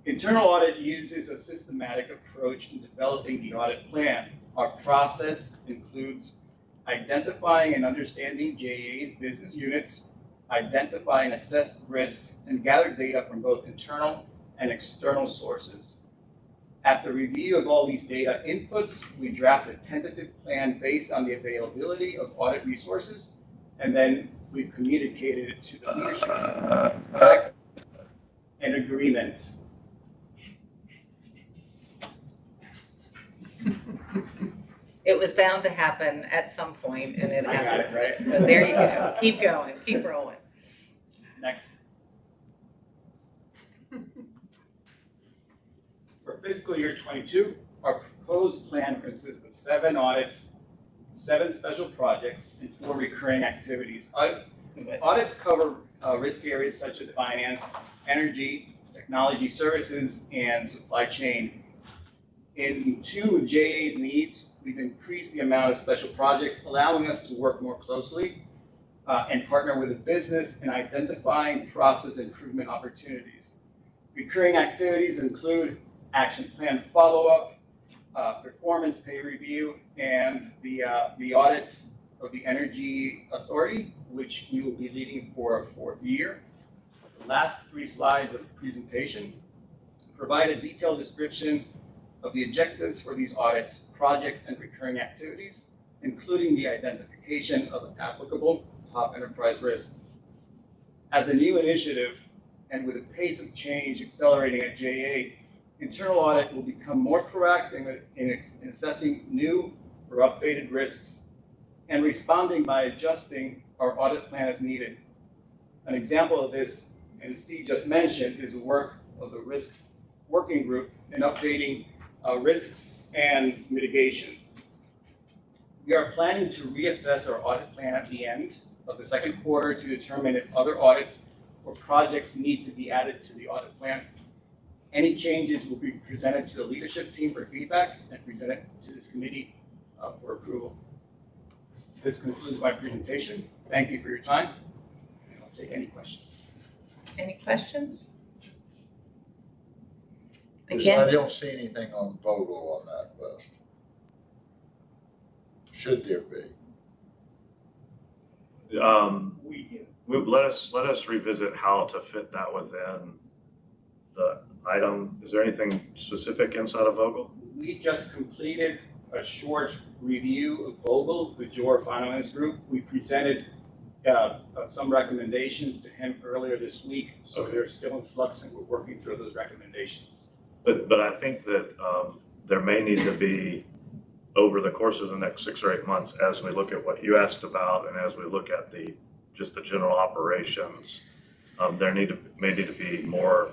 Internal audit uses a systematic approach in developing the audit plan. Our process includes identifying and understanding JA's business units, identify and assess risks, and gather data from both internal and external sources. After review of all these data inputs, we draft a tentative plan based on the availability of audit resources, and then we've communicated it to the leadership. An agreement. It was bound to happen at some point, and it I got hasn't. it, right? So there you go. Keep going. Keep rolling. Next. For fiscal year 22, our proposed plan consists of 7 audits, 7 special projects, and 4 recurring activities. Audits cover risk areas such as finance, energy, technology services, and supply chain. In tune with JA's needs, we've increased the amount of special projects, allowing us to work more closely and partner with the business in identifying process improvement opportunities. Recurring activities include action plan follow-up, performance pay review, and the audits of the Energy Authority, which we will be leading for a 4th year. The last 3 slides of the presentation provide a detailed description of the objectives for these audits, projects, and recurring activities, including the identification of applicable top enterprise risks. As a new initiative, and with the pace of change accelerating at JA, internal audit will become more proactive in assessing new or updated risks and responding by adjusting our audit plan as needed. An example of this, and Steve just mentioned, is the work of the risk working group in updating risks and mitigations. We are planning to reassess our audit plan at the end of the 2nd quarter to determine if other audits or projects need to be added to the audit plan. Any changes will be presented to the leadership team for feedback and presented to this committee for approval. This concludes my presentation. Thank you for your time, and I'll take any questions. Any questions? I Again, don't see anything on Vogel on that list. Should there be? Let us revisit how to fit that within the item. Is there anything specific inside of Vogel? We just completed a short review of Vogel, the Jor Finance Group. We presented some recommendations to him earlier this week, so they're still in flux and we're working through those recommendations. But I think that there may need to be, over the course of the next 6 or 8 months, as we look at what you asked about and as we look at just the general operations, there may need to be more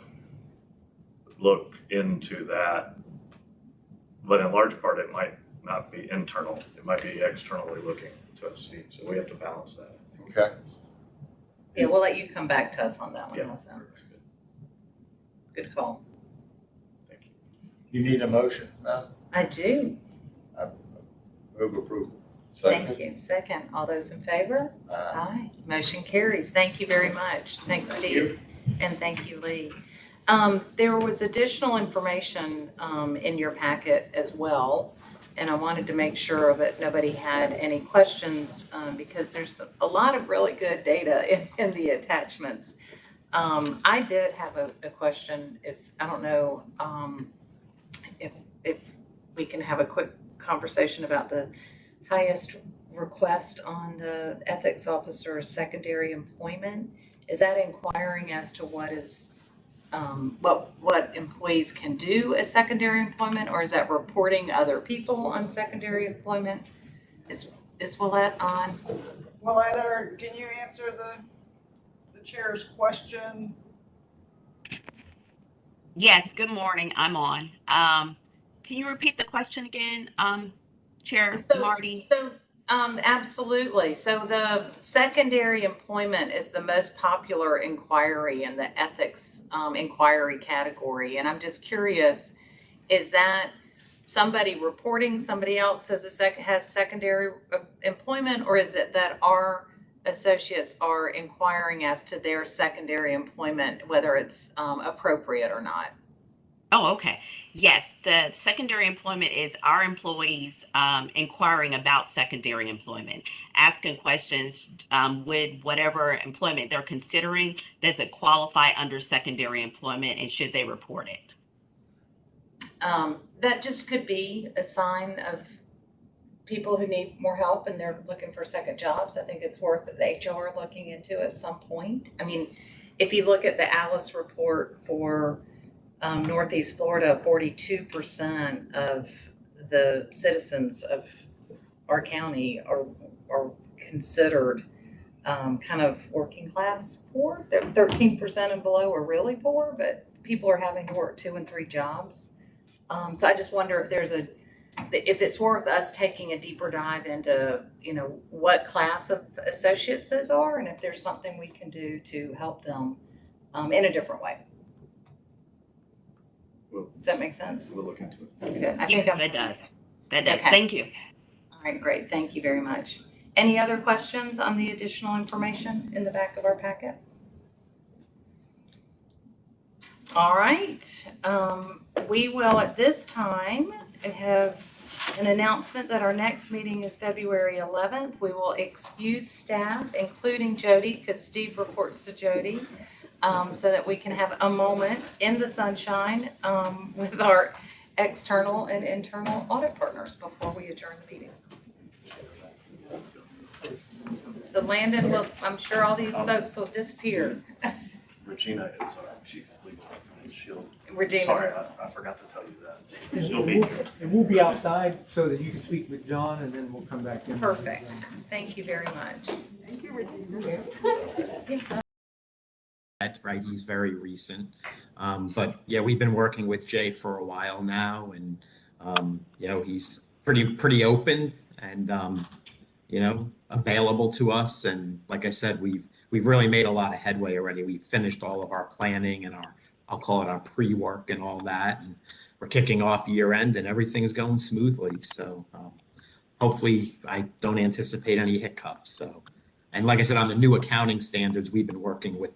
look into that. But in large part, it might not be internal. It might be externally looking to see. So we have to balance that. Okay. yeah, we'll let you come back to us on that one Yeah. also. Good call. Thank you. You need a motion, Matt? I do. Move approval. Thank you. Second, all those in favor? Aye. Aye. Motion carries. Thank you very much. Thanks, Thank Steve. And thank you, Lee. There was additional information in your packet as well, and I wanted to make sure that nobody had any questions because there's a lot of really good data in the attachments. I did have a question. I don't know if we can have a quick conversation about the highest request on the ethics officer's secondary employment. Is that inquiring as to what is what employees can do as secondary employment, or is that reporting other people on secondary employment? Is Willette on? Willette, can you answer the chair's question? Yes, good morning. I'm on. Can you repeat the question again, Chair Marty? Absolutely. So the secondary employment is the most popular inquiry in the ethics inquiry category. And I'm just curious, is that somebody reporting somebody else has secondary employment, or is it that our associates are inquiring as to their secondary employment, whether it's appropriate or not? Oh, okay. Yes, the secondary employment is our employees inquiring about secondary employment, asking questions with whatever employment they're considering. Does it qualify under secondary employment, and should they report it? That just could be a sign of people who need more help and they're looking for second jobs. I think it's worth the HR looking into at some point. I mean, if you look at the Alice report for Northeast Florida, 42% of the citizens of our county are considered kind of working class poor. They're 13% and below are really poor, but people are having to work 2 and 3 jobs. So I just wonder if it's worth us taking a deeper dive into, what class of associates those are, and if there's something we can do to help them in a different way. Does that make sense? We'll look into it. Okay. Yes, that does. That does. Okay. Thank you. All right, great. Thank you very much. Any other questions on the additional information in the back of our packet? All right. We will at this time have an announcement that our next meeting is February 11th. We will excuse staff, including Jody, because Steve reports to Jody, so that we can have a moment in the sunshine with our external and internal audit partners before we adjourn the meeting. So Landon will, I'm sure all these folks will disappear. Regina is our chief legal officer. Regina's- Sorry, I forgot to tell you that. And we'll be outside so that you can speak with John, and then we'll come back in. Perfect. Thank you very much. Thank you, Regina. Right, he's very recent. But yeah, we've been working with Jay for a while now, and he's pretty open and available to us. And like I said, we've really made a lot of headway already. We've finished all of our planning and I'll call it our pre-work and all that, and we're kicking off year end and everything's going smoothly. So hopefully I don't anticipate any hiccups. So. And like I said, on the new accounting standards, we've been working with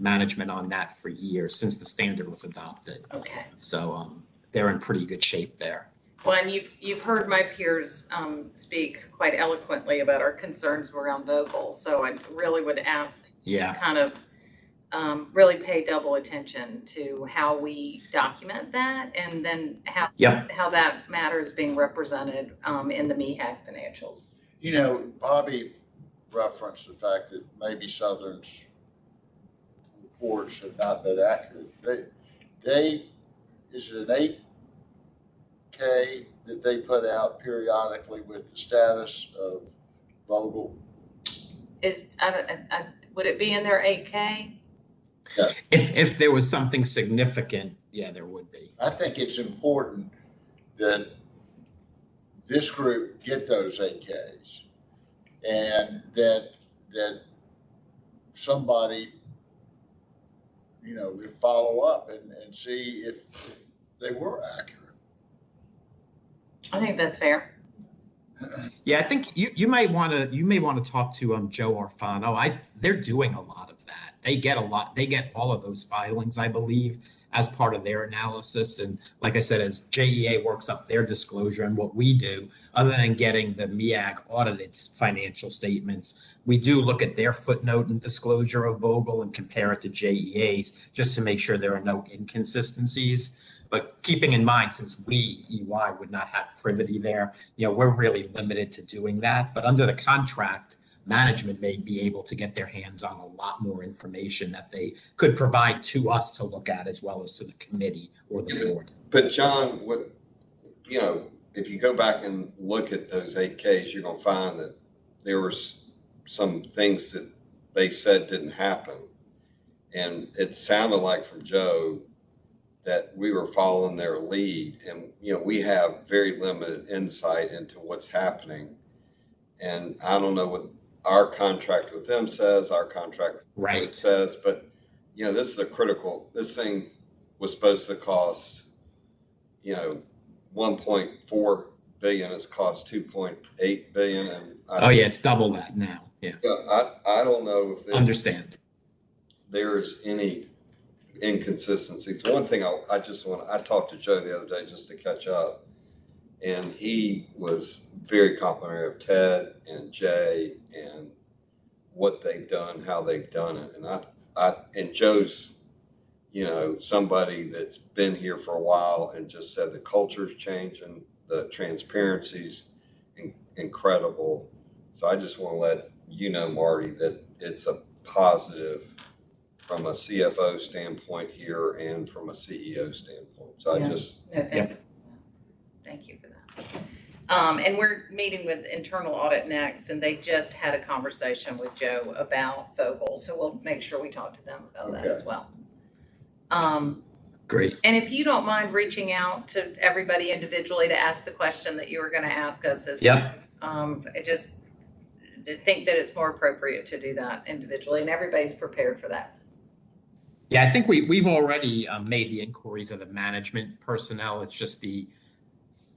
management on that for years, since the standard was adopted. Okay. So they're in pretty good shape there. Well, and you've heard my peers speak quite eloquently about our concerns around Vogel. So I really would ask kind of really pay double attention to how we document that, and then how that matter is being represented in the MEHAC financials. Bobby referenced the fact that maybe Southern's reports have not been accurate. Is it an 8K that they put out periodically with the status of Vogel? Would it be in their 8K? Yeah. If there was something significant, yeah, there would be. I think it's important that this group get those 8Ks. And that somebody, would follow up and see if they were accurate. I think that's fair. Yeah, I think you may want to talk to Joe Orfano. They're doing a lot of that. They get all of those filings, I believe, as part of their analysis. And like I said, as JEA works up their disclosure and what we do, other than getting the MEAG audited financial statements, we do look at their footnote and disclosure of Vogel and compare it to JEA's just to make sure there are no inconsistencies. But keeping in mind, since we, EY, would not have privity there, we're really limited to doing that. But under the contract, management may be able to get their hands on a lot more information that they could provide to us to look at as well as to the committee or the board. But John, if you go back and look at those 8Ks, you're gonna find that there was some things that they said didn't happen. And it sounded like from Joe that we were following their lead, and we have very limited insight into what's happening. And I don't know what our contract with them says, our contract Right. says, but this thing was supposed to cost 1.4 billion. It's cost 2.8 billion, and It's double that now. Yeah. I don't know if Understand. there's any inconsistencies. One thing I talked to Joe the other day just to catch up, and he was very complimentary of Ted and Jay and what they've done, how they've done it. And Joe's, somebody that's been here for a while and just said the culture's changing, the transparency's incredible. So I just want to let Marty, that it's a positive from a CFO standpoint here and from a CEO standpoint. So Thank you for that. And we're meeting with internal audit next, and they just had a conversation with Joe about Vogel. So we'll make sure we talk to them about that as well. Great. And if you don't mind reaching out to everybody individually to ask the question that you were going to ask us as well. I just think that it's more appropriate to do that individually, and everybody's prepared for that. Yeah, I think we've already made the inquiries of the management personnel. It's just the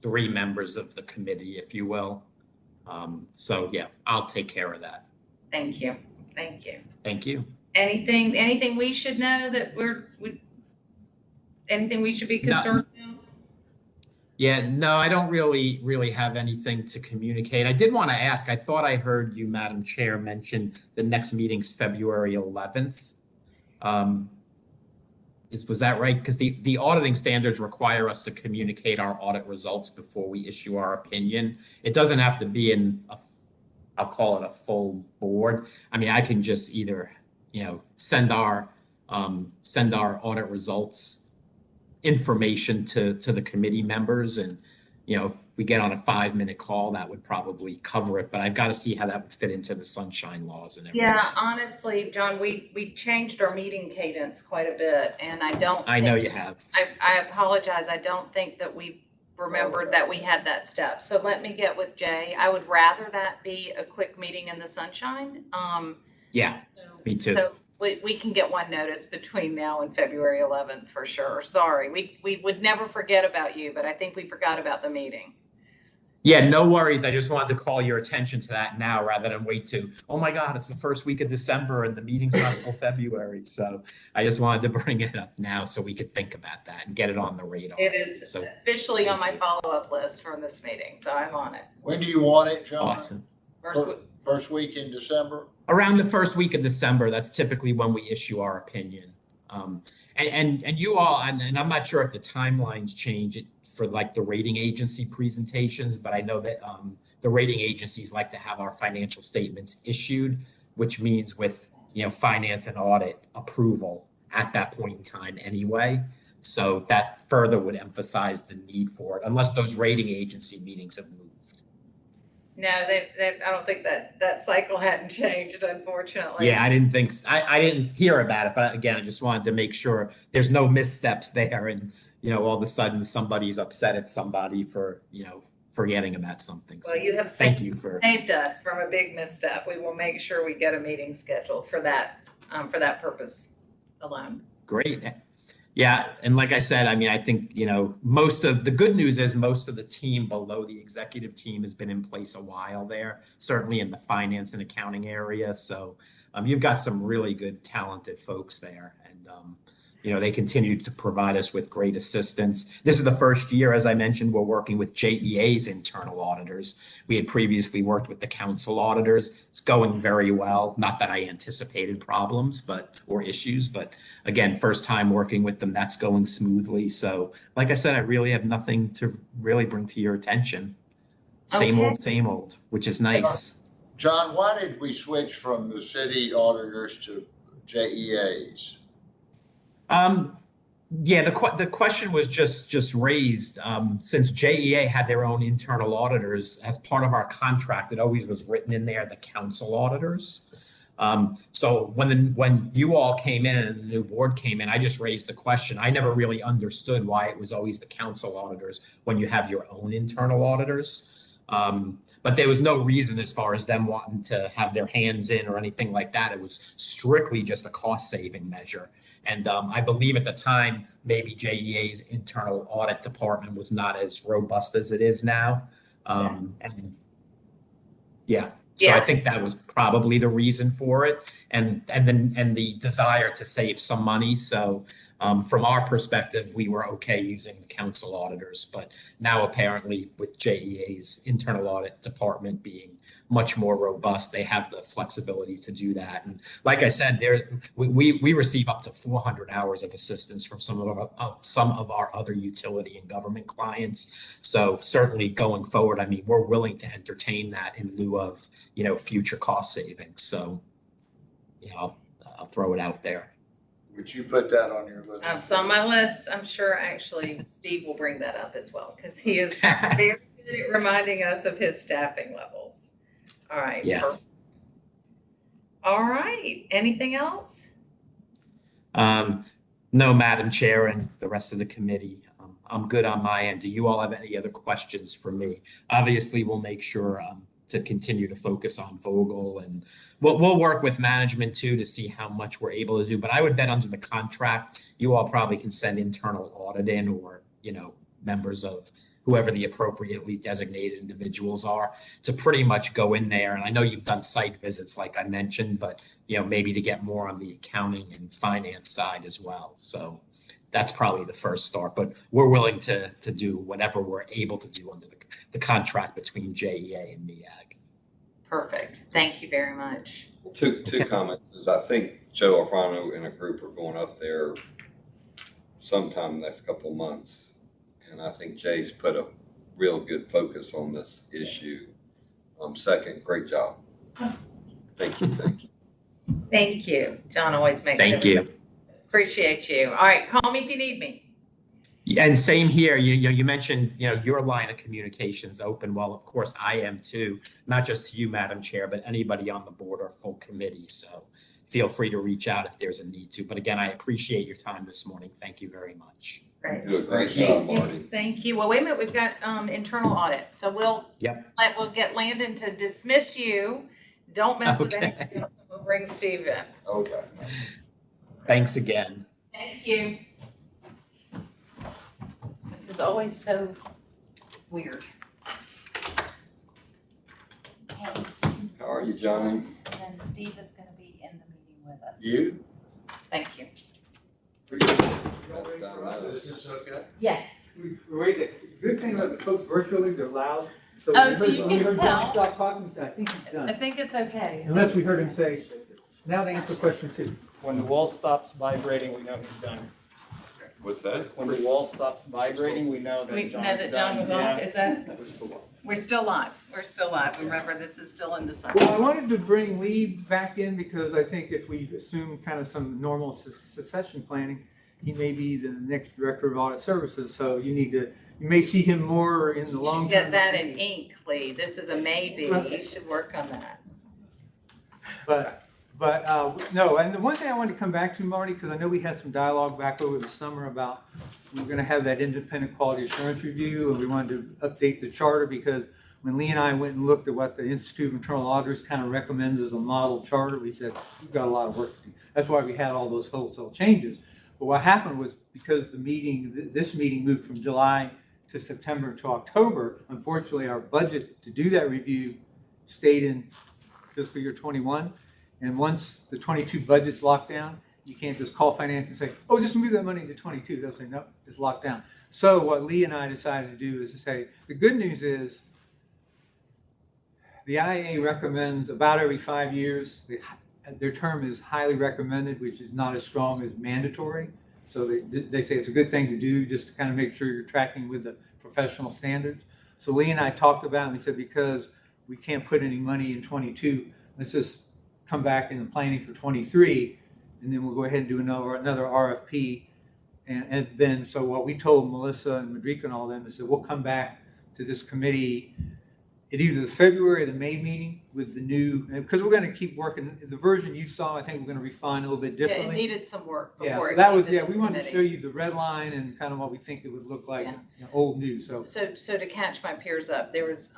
3 members of the committee, if you will. So yeah, I'll take care of that. Thank you. Thank you. Thank you. Anything we should know that anything we should be concerned about? Yeah, no, I don't really have anything to communicate. I did want to ask, I thought I heard you, Madam Chair, mention the next meeting's February 11th. Was that right? Because the auditing standards require us to communicate our audit results before we issue our opinion. It doesn't have to be I'll call it a full board. I mean, I can just either, send our audit results information to the committee members, and if we get on a 5-minute call, that would probably cover it. But I've got to see how that would fit into the sunshine laws and everything. Yeah, honestly, John, we changed our meeting cadence quite a bit, and I know you have. I apologize. I don't think that we remembered that we had that step. So let me get with Jay. I would rather that be a quick meeting in the sunshine. Yeah, me too. So we can get one notice between now and February 11th for sure. Sorry, we would never forget about you, but I think we forgot about the meeting. Yeah, no worries. I just wanted to call your attention to that now rather than wait to, oh my God, it's the first week of December and the meeting's not until February. So I just wanted to bring it up now so we could think about that and get it on the radar. It is officially on my follow-up list from this meeting, so I'm on it. When do you want it, John? Awesome. First week in December? Around the first week of December, that's typically when we issue our opinion. And you all, and I'm not sure if the timelines change for like the rating agency presentations, but I know that the rating agencies like to have our financial statements issued, which means with finance and audit approval at that point in time anyway. So that further would emphasize the need for it, unless those rating agency meetings have moved. No, I don't think that cycle hadn't changed, unfortunately. Yeah, I didn't think I didn't hear about it, but again, I just wanted to make sure there's no missteps there, and all of a sudden somebody's upset at somebody for forgetting about something. Well, you have saved us from a big misstep. We will make sure we get a meeting scheduled for that purpose alone. Great. Yeah, and like I said, I mean, I think, most of the good news is most of the team below the executive team has been in place a while there, certainly in the finance and accounting area. So you've got some really good, talented folks there. And, they continue to provide us with great assistance. This is the first year, as I mentioned, we're working with JEA's internal auditors. We had previously worked with the council auditors. It's going very well. Not that I anticipated problems or issues, but again, first time working with them, that's going smoothly. So like I said, I really have nothing to really bring to your attention. Same old, which is nice. John, why did we switch from the city auditors to JEAs? Yeah, the question was just raised, since JEA had their own internal auditors, as part of our contract, it always was written in there, the council auditors. So when you all came in and the new board came in, I just raised the question. I never really understood why it was always the council auditors when you have your own internal auditors. But there was no reason as far as them wanting to have their hands in or anything like that. It was strictly just a cost saving measure. And I believe at the time, maybe JEA's internal audit department was not as robust as it is now. And yeah, so I think that was probably the reason for it, and the desire to save some money. So from our perspective, we were okay using the council auditors, but now apparently with JEA's internal audit department being much more robust, they have the flexibility to do that. And like I said, we receive up to 400 hours of assistance from some of our other utility and government clients. So certainly going forward, I mean, we're willing to entertain that in lieu of, future cost savings. So, I'll throw it out there. Would you put that on your list? It's on my list. I'm sure actually Steve will bring that up as well, because he is very good at reminding us of his staffing levels. All right. Yeah. Perfect. All right. Anything else? No, Madam Chair and the rest of the committee. I'm good on my end. Do you all have any other questions for me? Obviously, we'll make sure to continue to focus on Vogel, and we'll work with management too to see how much we're able to do. But I would bet under the contract, you all probably can send internal audit in, or members of whoever the appropriately designated individuals are, to pretty much go in there. And I know you've done site visits, like I mentioned, but maybe to get more on the accounting and finance side as well. So that's probably the first start, but we're willing to do whatever we're able to do under the contract between JEA and MEAG. Perfect. Thank you very much. Two comments is, I think Joe Alfano and a group are going up there sometime next couple of months. And I think Jay's put a real good focus on this issue. Second, great job. Thank you. Thank you. John always makes Thank you. Appreciate you. All right. Call me if you need me. And same here. You mentioned, your line of communications open. Well, of course I am too, not just to you, Madam Chair, but anybody on the board or full committee. So feel free to reach out if there's a need to. But again, I appreciate your time this morning. Thank you very much. Great. Do a great job, Marty. Thank you. Well, wait a minute. We've got internal audit. So we'll get Landon to dismiss you. Don't mess with anything else. We'll bring Steve in. Okay. Thanks again. Thank you. This is always so weird. How are you, Johnny? And Steve is going to be in the meeting with us. You? Thank you. Yes. Wait, the good thing about the folks virtually, they're loud. So you can tell. Stop talking, I think he's done. I think it's okay. Unless we heard him say, now to answer question 2. When the wall stops vibrating, we know he's done. What's that? When the wall stops vibrating, we know that We John's know that John was done. off. Is that? We're still live. We're still live. Remember, this is still in the sun. Well, I wanted to bring Lee back in because I think if we assume kind of some normal succession planning, he may be the next director of audit services. So you may see him more in the long term. Get that in ink, Lee. This is a maybe. Okay. You should work on that. But no, and the one thing I wanted to come back to, Marty, because I know we had some dialogue back over the summer about we were going to have that independent quality assurance review, and we wanted to update the charter because when Lee and I went and looked at what the Institute of Internal Auditors kind of recommends as a model charter, we said, we've got a lot of work to do. That's why we had all those wholesale changes. But what happened was because this meeting moved from July to September to October, unfortunately, our budget to do that review stayed in fiscal year 21. And once the 22 budget's locked down, you can't just call finance and say, oh, just move that money into 22. They'll say, no, it's locked down. So what Lee and I decided to do is to say, the good news is the IAA recommends about every 5 years, their term is highly recommended, which is not as strong as mandatory. So they say it's a good thing to do just to kind of make sure you're tracking with the professional standards. So Lee and I talked about it, and we said, because we can't put any money in 22. Let's just come back in the planning for 23, and then we'll go ahead and do another RFP. And then, so what we told Melissa and Madrika and all them is that we'll come back to this committee at either the February or the May meeting with the new, because we're going to keep working. The version you saw, I think we're going to refine a little bit Yeah, differently. it needed some work Yeah, before so it that came was, to yeah, this we wanted to committee. show you the red line and kind of what we think it would look like, Yeah. old news, so. So to catch my peers up, there was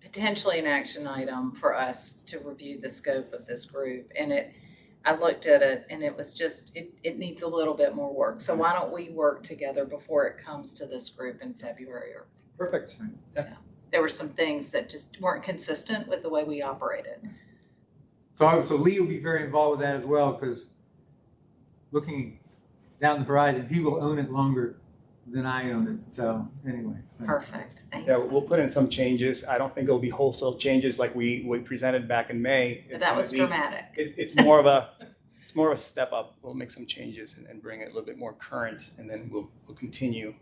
potentially an action item for us to review the scope of this group. And I looked at it and it was just, it needs a little bit more work. So why don't we work together before it comes to this group in February? Or Perfect. there were some things that just weren't consistent with the way we operated. So Lee will be very involved with that as well, because looking down the horizon, he will own it longer than I own it. So anyway. Perfect. Thank Yeah, you. we'll put in some changes. I don't think it'll be wholesale changes like we presented back in May. But that was dramatic. It's more of a step up. We'll make some changes and bring it a little bit more current, and then we'll continue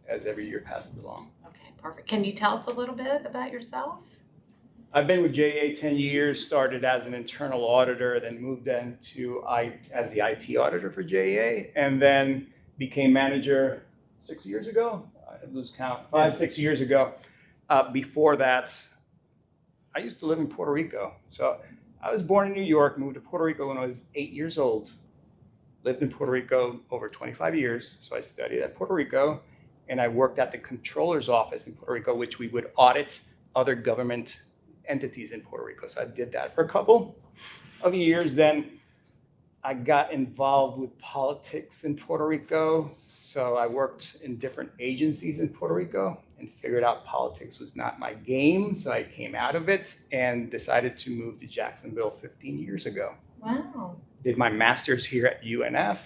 as every year passes along. Okay, perfect. Can you tell us a little bit about yourself? I've been with JA 10 years, started as an internal auditor, then moved into as the IT auditor for JA, and then became manager 6 years ago. I lose count, 5-6 years ago. Before that, I used to live in Puerto Rico. So I was born in New York, moved to Puerto Rico when I was 8 years old. Lived in Puerto Rico over 25 years. So I studied at Puerto Rico, and I worked at the controller's office in Puerto Rico, which we would audit other government entities in Puerto Rico. So I did that for a couple of years. Then I got involved with politics in Puerto Rico. So I worked in different agencies in Puerto Rico and figured out politics was not my game. So I came out of it and decided to move to Jacksonville 15 years ago. Wow. Did my master's here at UNF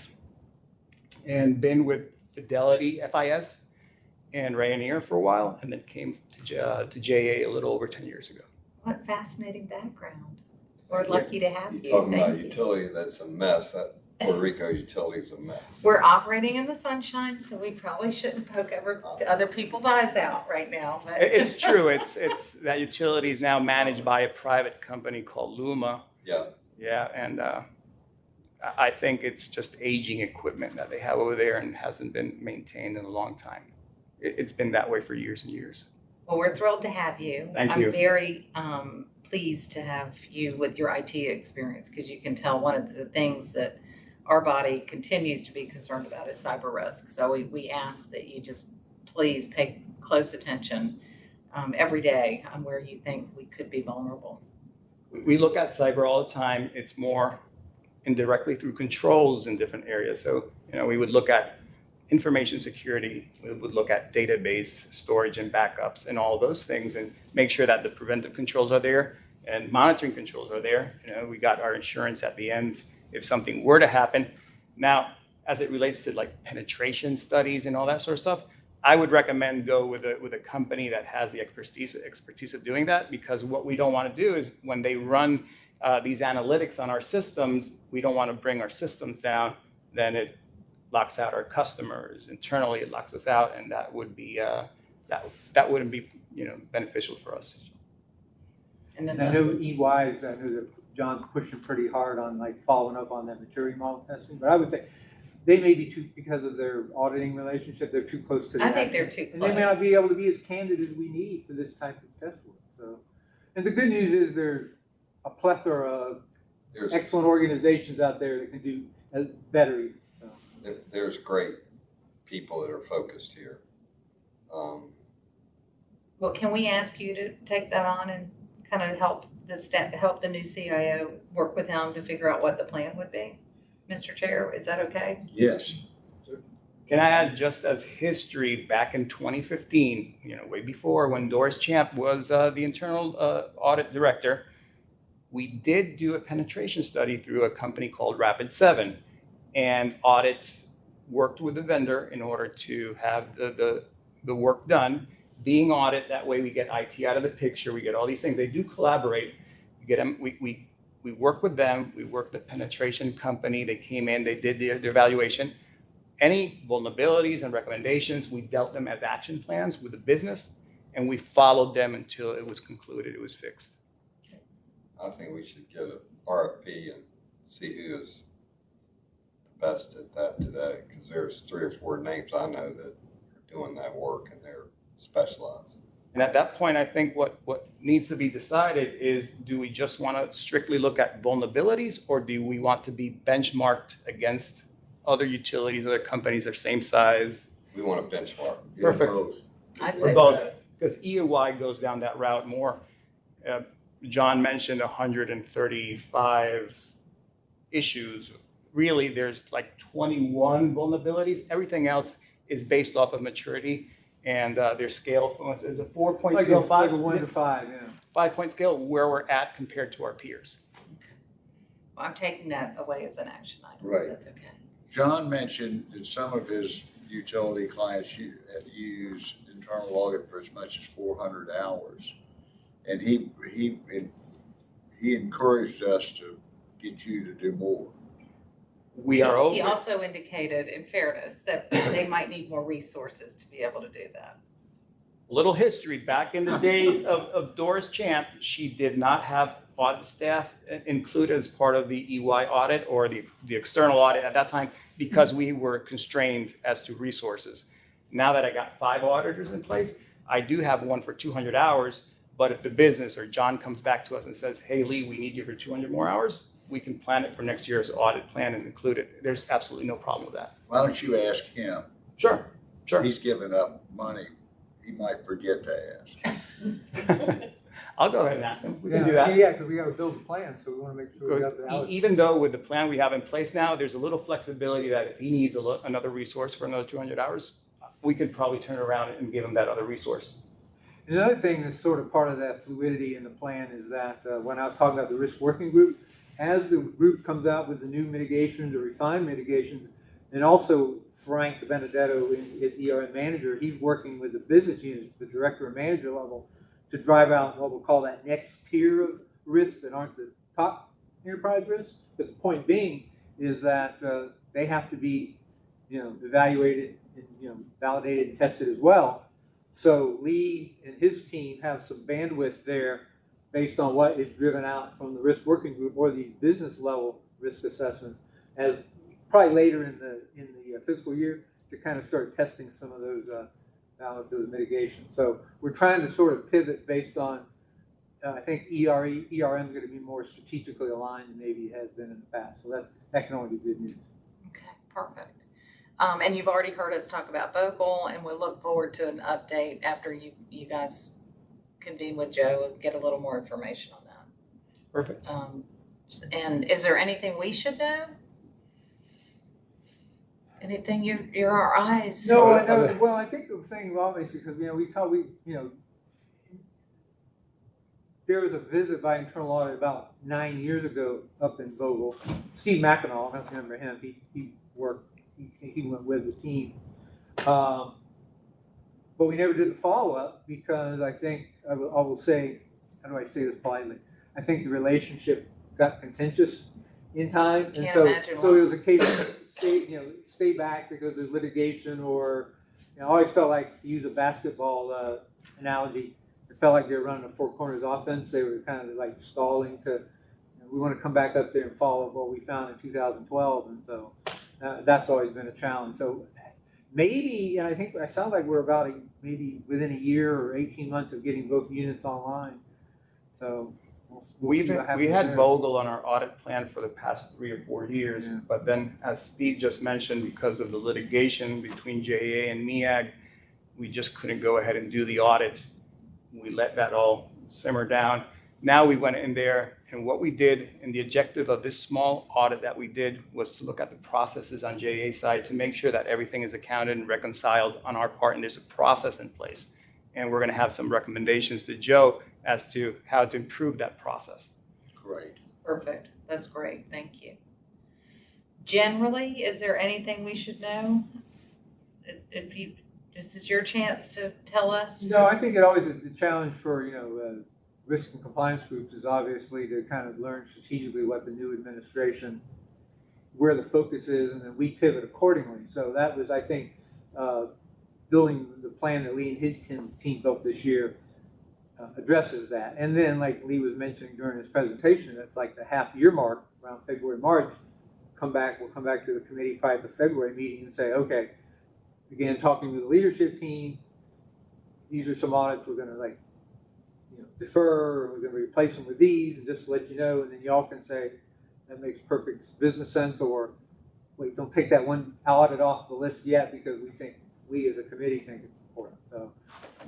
and been with Fidelity, FIS, and Rayonier for a while, and then came to JA a little over 10 years ago. What fascinating background. We're lucky to have you. Talking about Thank you. utility that's a mess, that Puerto Rico utility is a mess. We're operating in the sunshine, so we probably shouldn't poke other people's eyes out right now. But It's true. It's that utility is now managed by a private company called Luma. Yeah. Yeah, and I think it's just aging equipment that they have over there and hasn't been maintained in a long time. It's been that way for years and years. Well, we're thrilled to have you. Thank you. I'm very pleased to have you with your IT experience, because you can tell one of the things that our body continues to be concerned about is cyber risk. So we ask that you just please pay close attention every day on where you think we could be vulnerable. We look at cyber all the time. It's more indirectly through controls in different areas. So, we would look at information security, we would look at database storage and backups and all those things, and make sure that the preventive controls are there and monitoring controls are there. We got our insurance at the end if something were to happen. Now, as it relates to like penetration studies and all that sort of stuff, I would recommend go with a company that has the expertise of doing that, because what we don't want to do is when they run these analytics on our systems, we don't want to bring our systems down. Then it locks out our customers. Internally, it locks us out, and that would be that wouldn't be beneficial for us. And then I know EY's, I know that John's pushing pretty hard on like following up on that maturity model testing, but I would say they may be too, because of their auditing relationship, they're too close to the I think action. they're too And they may not be able to be as candid as we need for this type of test work. So, and the good news is there's a plethora of excellent organizations out there that can do better. So. There's great people that are focused here. Well, can we ask you to take that on and kind of help the new CIO work with him to figure out what the plan would be? Mr. Chair, is that okay? Yes. Can I add, just as history, back in 2015, way before when Doris Champ was the internal audit director, we did do a penetration study through a company called Rapid7, and audits worked with the vendor in order to have the work done. Being audit, that way we get IT out of the picture, we get all these things. They do collaborate. We get them. We work with them. We work with the penetration company. They came in, they did their evaluation. Any vulnerabilities and recommendations, we dealt them as action plans with the business. and we followed them until it was concluded, it was fixed. I think we should get an RFP and see who is the best at that today, because there's 3 or 4 names I know that are doing that work and they're specialized. And at that point, I think what needs to be decided is, do we just want to strictly look at vulnerabilities, or do we want to be benchmarked against other utilities, other companies that are same size? We want to benchmark. Perfect. I'd For say both, because EY goes down that route more. John mentioned 135 issues. Really, there's like 21 vulnerabilities. Everything else is based off of maturity and their scale. Is a 4-point Like scale, like a 1 to 5, yeah. 5-point scale, where we're at compared to our peers. Well, I'm taking that away as an action item. Right. That's okay. John mentioned that some of his utility clients have used internal audit for as much as 400 hours. And he encouraged us to get you to do more. We are over. He also indicated, in fairness, that they might need more resources to be able to do that. Little history, back in the days of Doris Champ, she did not have audit staff included as part of the EY audit or the external audit at that time, because we were constrained as to resources. Now that I got 5 auditors in place, I do have one for 200 hours, but if the business or John comes back to us and says, hey, Lee, we need you for 200 more hours, we can plan it for next year's audit plan and include it. There's absolutely no problem with that. Why don't you ask him? Sure. He's giving up money. He might forget to ask. I'll go ahead and ask him. We can do that. Yeah, because we got to build a plan, so we want to make sure we got the hours. Even though with the plan we have in place now, there's a little flexibility that if he needs another resource for another 200 hours, we could probably turn around and give him that other resource. Another thing that's sort of part of that fluidity in the plan is that when I was talking about the risk working group, as the group comes out with the new mitigations or refined mitigations, and also Frank Benedetto, his ERM manager, he's working with the business units, the director and manager level, to drive out what we'll call that next tier of risks that aren't the top enterprise risks. But the point being is that they have to be, evaluated and validated and tested as well. So Lee and his team have some bandwidth there based on what is driven out from the risk working group or these business level risk assessments, as probably later in the fiscal year, to kind of start testing some of those mitigations. So we're trying to sort of pivot based on, I think ERM is going to be more strategically aligned than maybe it has been in the past. So that can only be good news. Okay, perfect. And you've already heard us talk about Vogel, and we look forward to an update after you guys convene with Joe and get a little more information on that. Perfect. And is there anything we should know? Anything you're our eyes? No, I know. Well, I think the thing obviously, because there was a visit by internal audit about 9 years ago up in Vogel. Steve McEnall, I don't remember him. He went with the team, but we never did the follow up because I think I will say, how do I say this politely? I think the relationship got contentious in time, and so it was a case of stay back because there's litigation, or I always felt like, to use a basketball analogy, it felt like they were running a four corners offense. They were kind of like stalling to, we want to come back up there and follow up what we found in 2012, and so that's always been a challenge. So maybe, I think it sounds like we're about maybe within a year or 18 months of getting both units online. So we had Vogel on our audit plan for the past 3 or 4 years, but then as Steve just mentioned, because of the litigation between JEA and MEAG, we just couldn't go ahead and do the audit. We let that all simmer down. Now we went in there, and what we did, and the objective of this small audit that we did, was to look at the processes on JEA side to make sure that everything is accounted and reconciled on our part, and there's a process in place. And we're going to have some recommendations to Joe as to how to improve that process. Great. Perfect. That's great. Thank you. Generally, is there anything we should know? This is your chance to tell us. No, I think it always is the challenge for risk and compliance groups is obviously to kind of learn strategically what the new administration, where the focus is, and then we pivot accordingly. So that was, I think, building the plan that Lee and his team built this year addresses that. And then, like Lee was mentioning during his presentation, it's like the half-year mark around February, March. We'll come back to the committee probably at the February meeting and say, okay, again, talking to the leadership team, these are some audits we're going to defer, or we're going to replace them with these, and just to let you know, and then y'all can say that makes perfect business sense, or wait, don't take that one audit off the list yet because we as a committee think it's important. So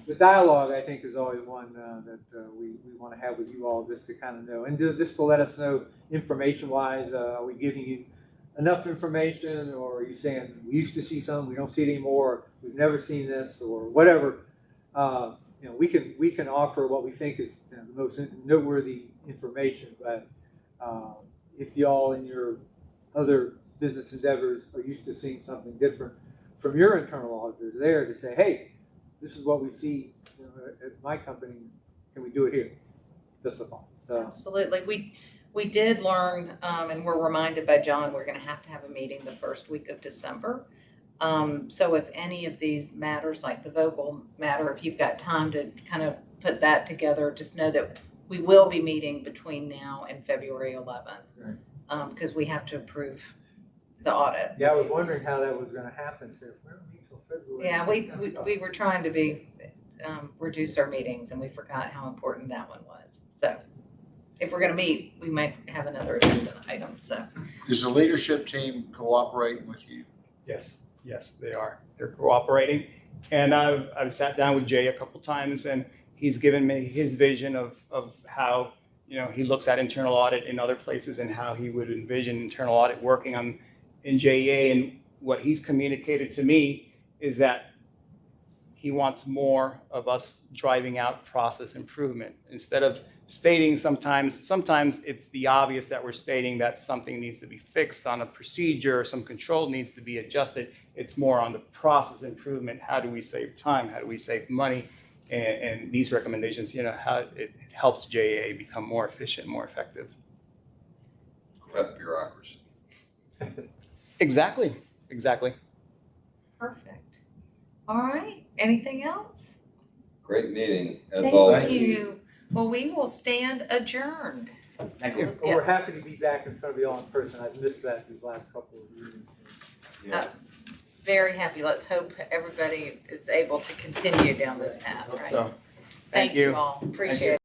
the dialogue, I think, is always one that we want to have with you all, just to kind of know, and just to let us know information-wise, are we giving you enough information, or are you saying we used to see some, we don't see it anymore, we've never seen this, or whatever. We can offer what we think is the most noteworthy information, but if y'all in your other business endeavors are used to seeing something different from your internal auditors there to say, hey, this is what we see at my company, can we do it here? Just a thought. So, absolutely. We did learn, and we're reminded by John, we're going to have a meeting the first week of December. So if any of these matters, like the Vogel matter, if you've got time to kind of put that together, just know that we will be meeting between now and February 11th, because we have to approve the audit. Yeah, I was wondering how that was going to happen. So we're going to meet till February. Yeah, we were trying to reduce our meetings, and we forgot how important that one was. So if we're going to meet, we might have another agenda item. So Is the leadership team cooperating with you? Yes, they are. They're cooperating. And I've sat down with Jay a couple times, and he's given me his vision of how, he looks at internal audit in other places and how he would envision internal audit working in JEA. And what he's communicated to me is that he wants more of us driving out process improvement instead of stating sometimes it's the obvious that we're stating that something needs to be fixed on a procedure or some control needs to be adjusted. It's more on the process improvement. How do we save time? How do we save money? And these recommendations, how it helps JEA become more efficient, more effective. Cut bureaucracy. Exactly. perfect. All right. Anything else? Great meeting, as Thank always. you. Well, we will stand adjourned. Thank you. Well, we're happy to be back in front of you all in person. I've missed that these last couple of years. Yeah. Very happy. Let's hope everybody is able to continue down this path, right? So, Thank you all. Appreciate it.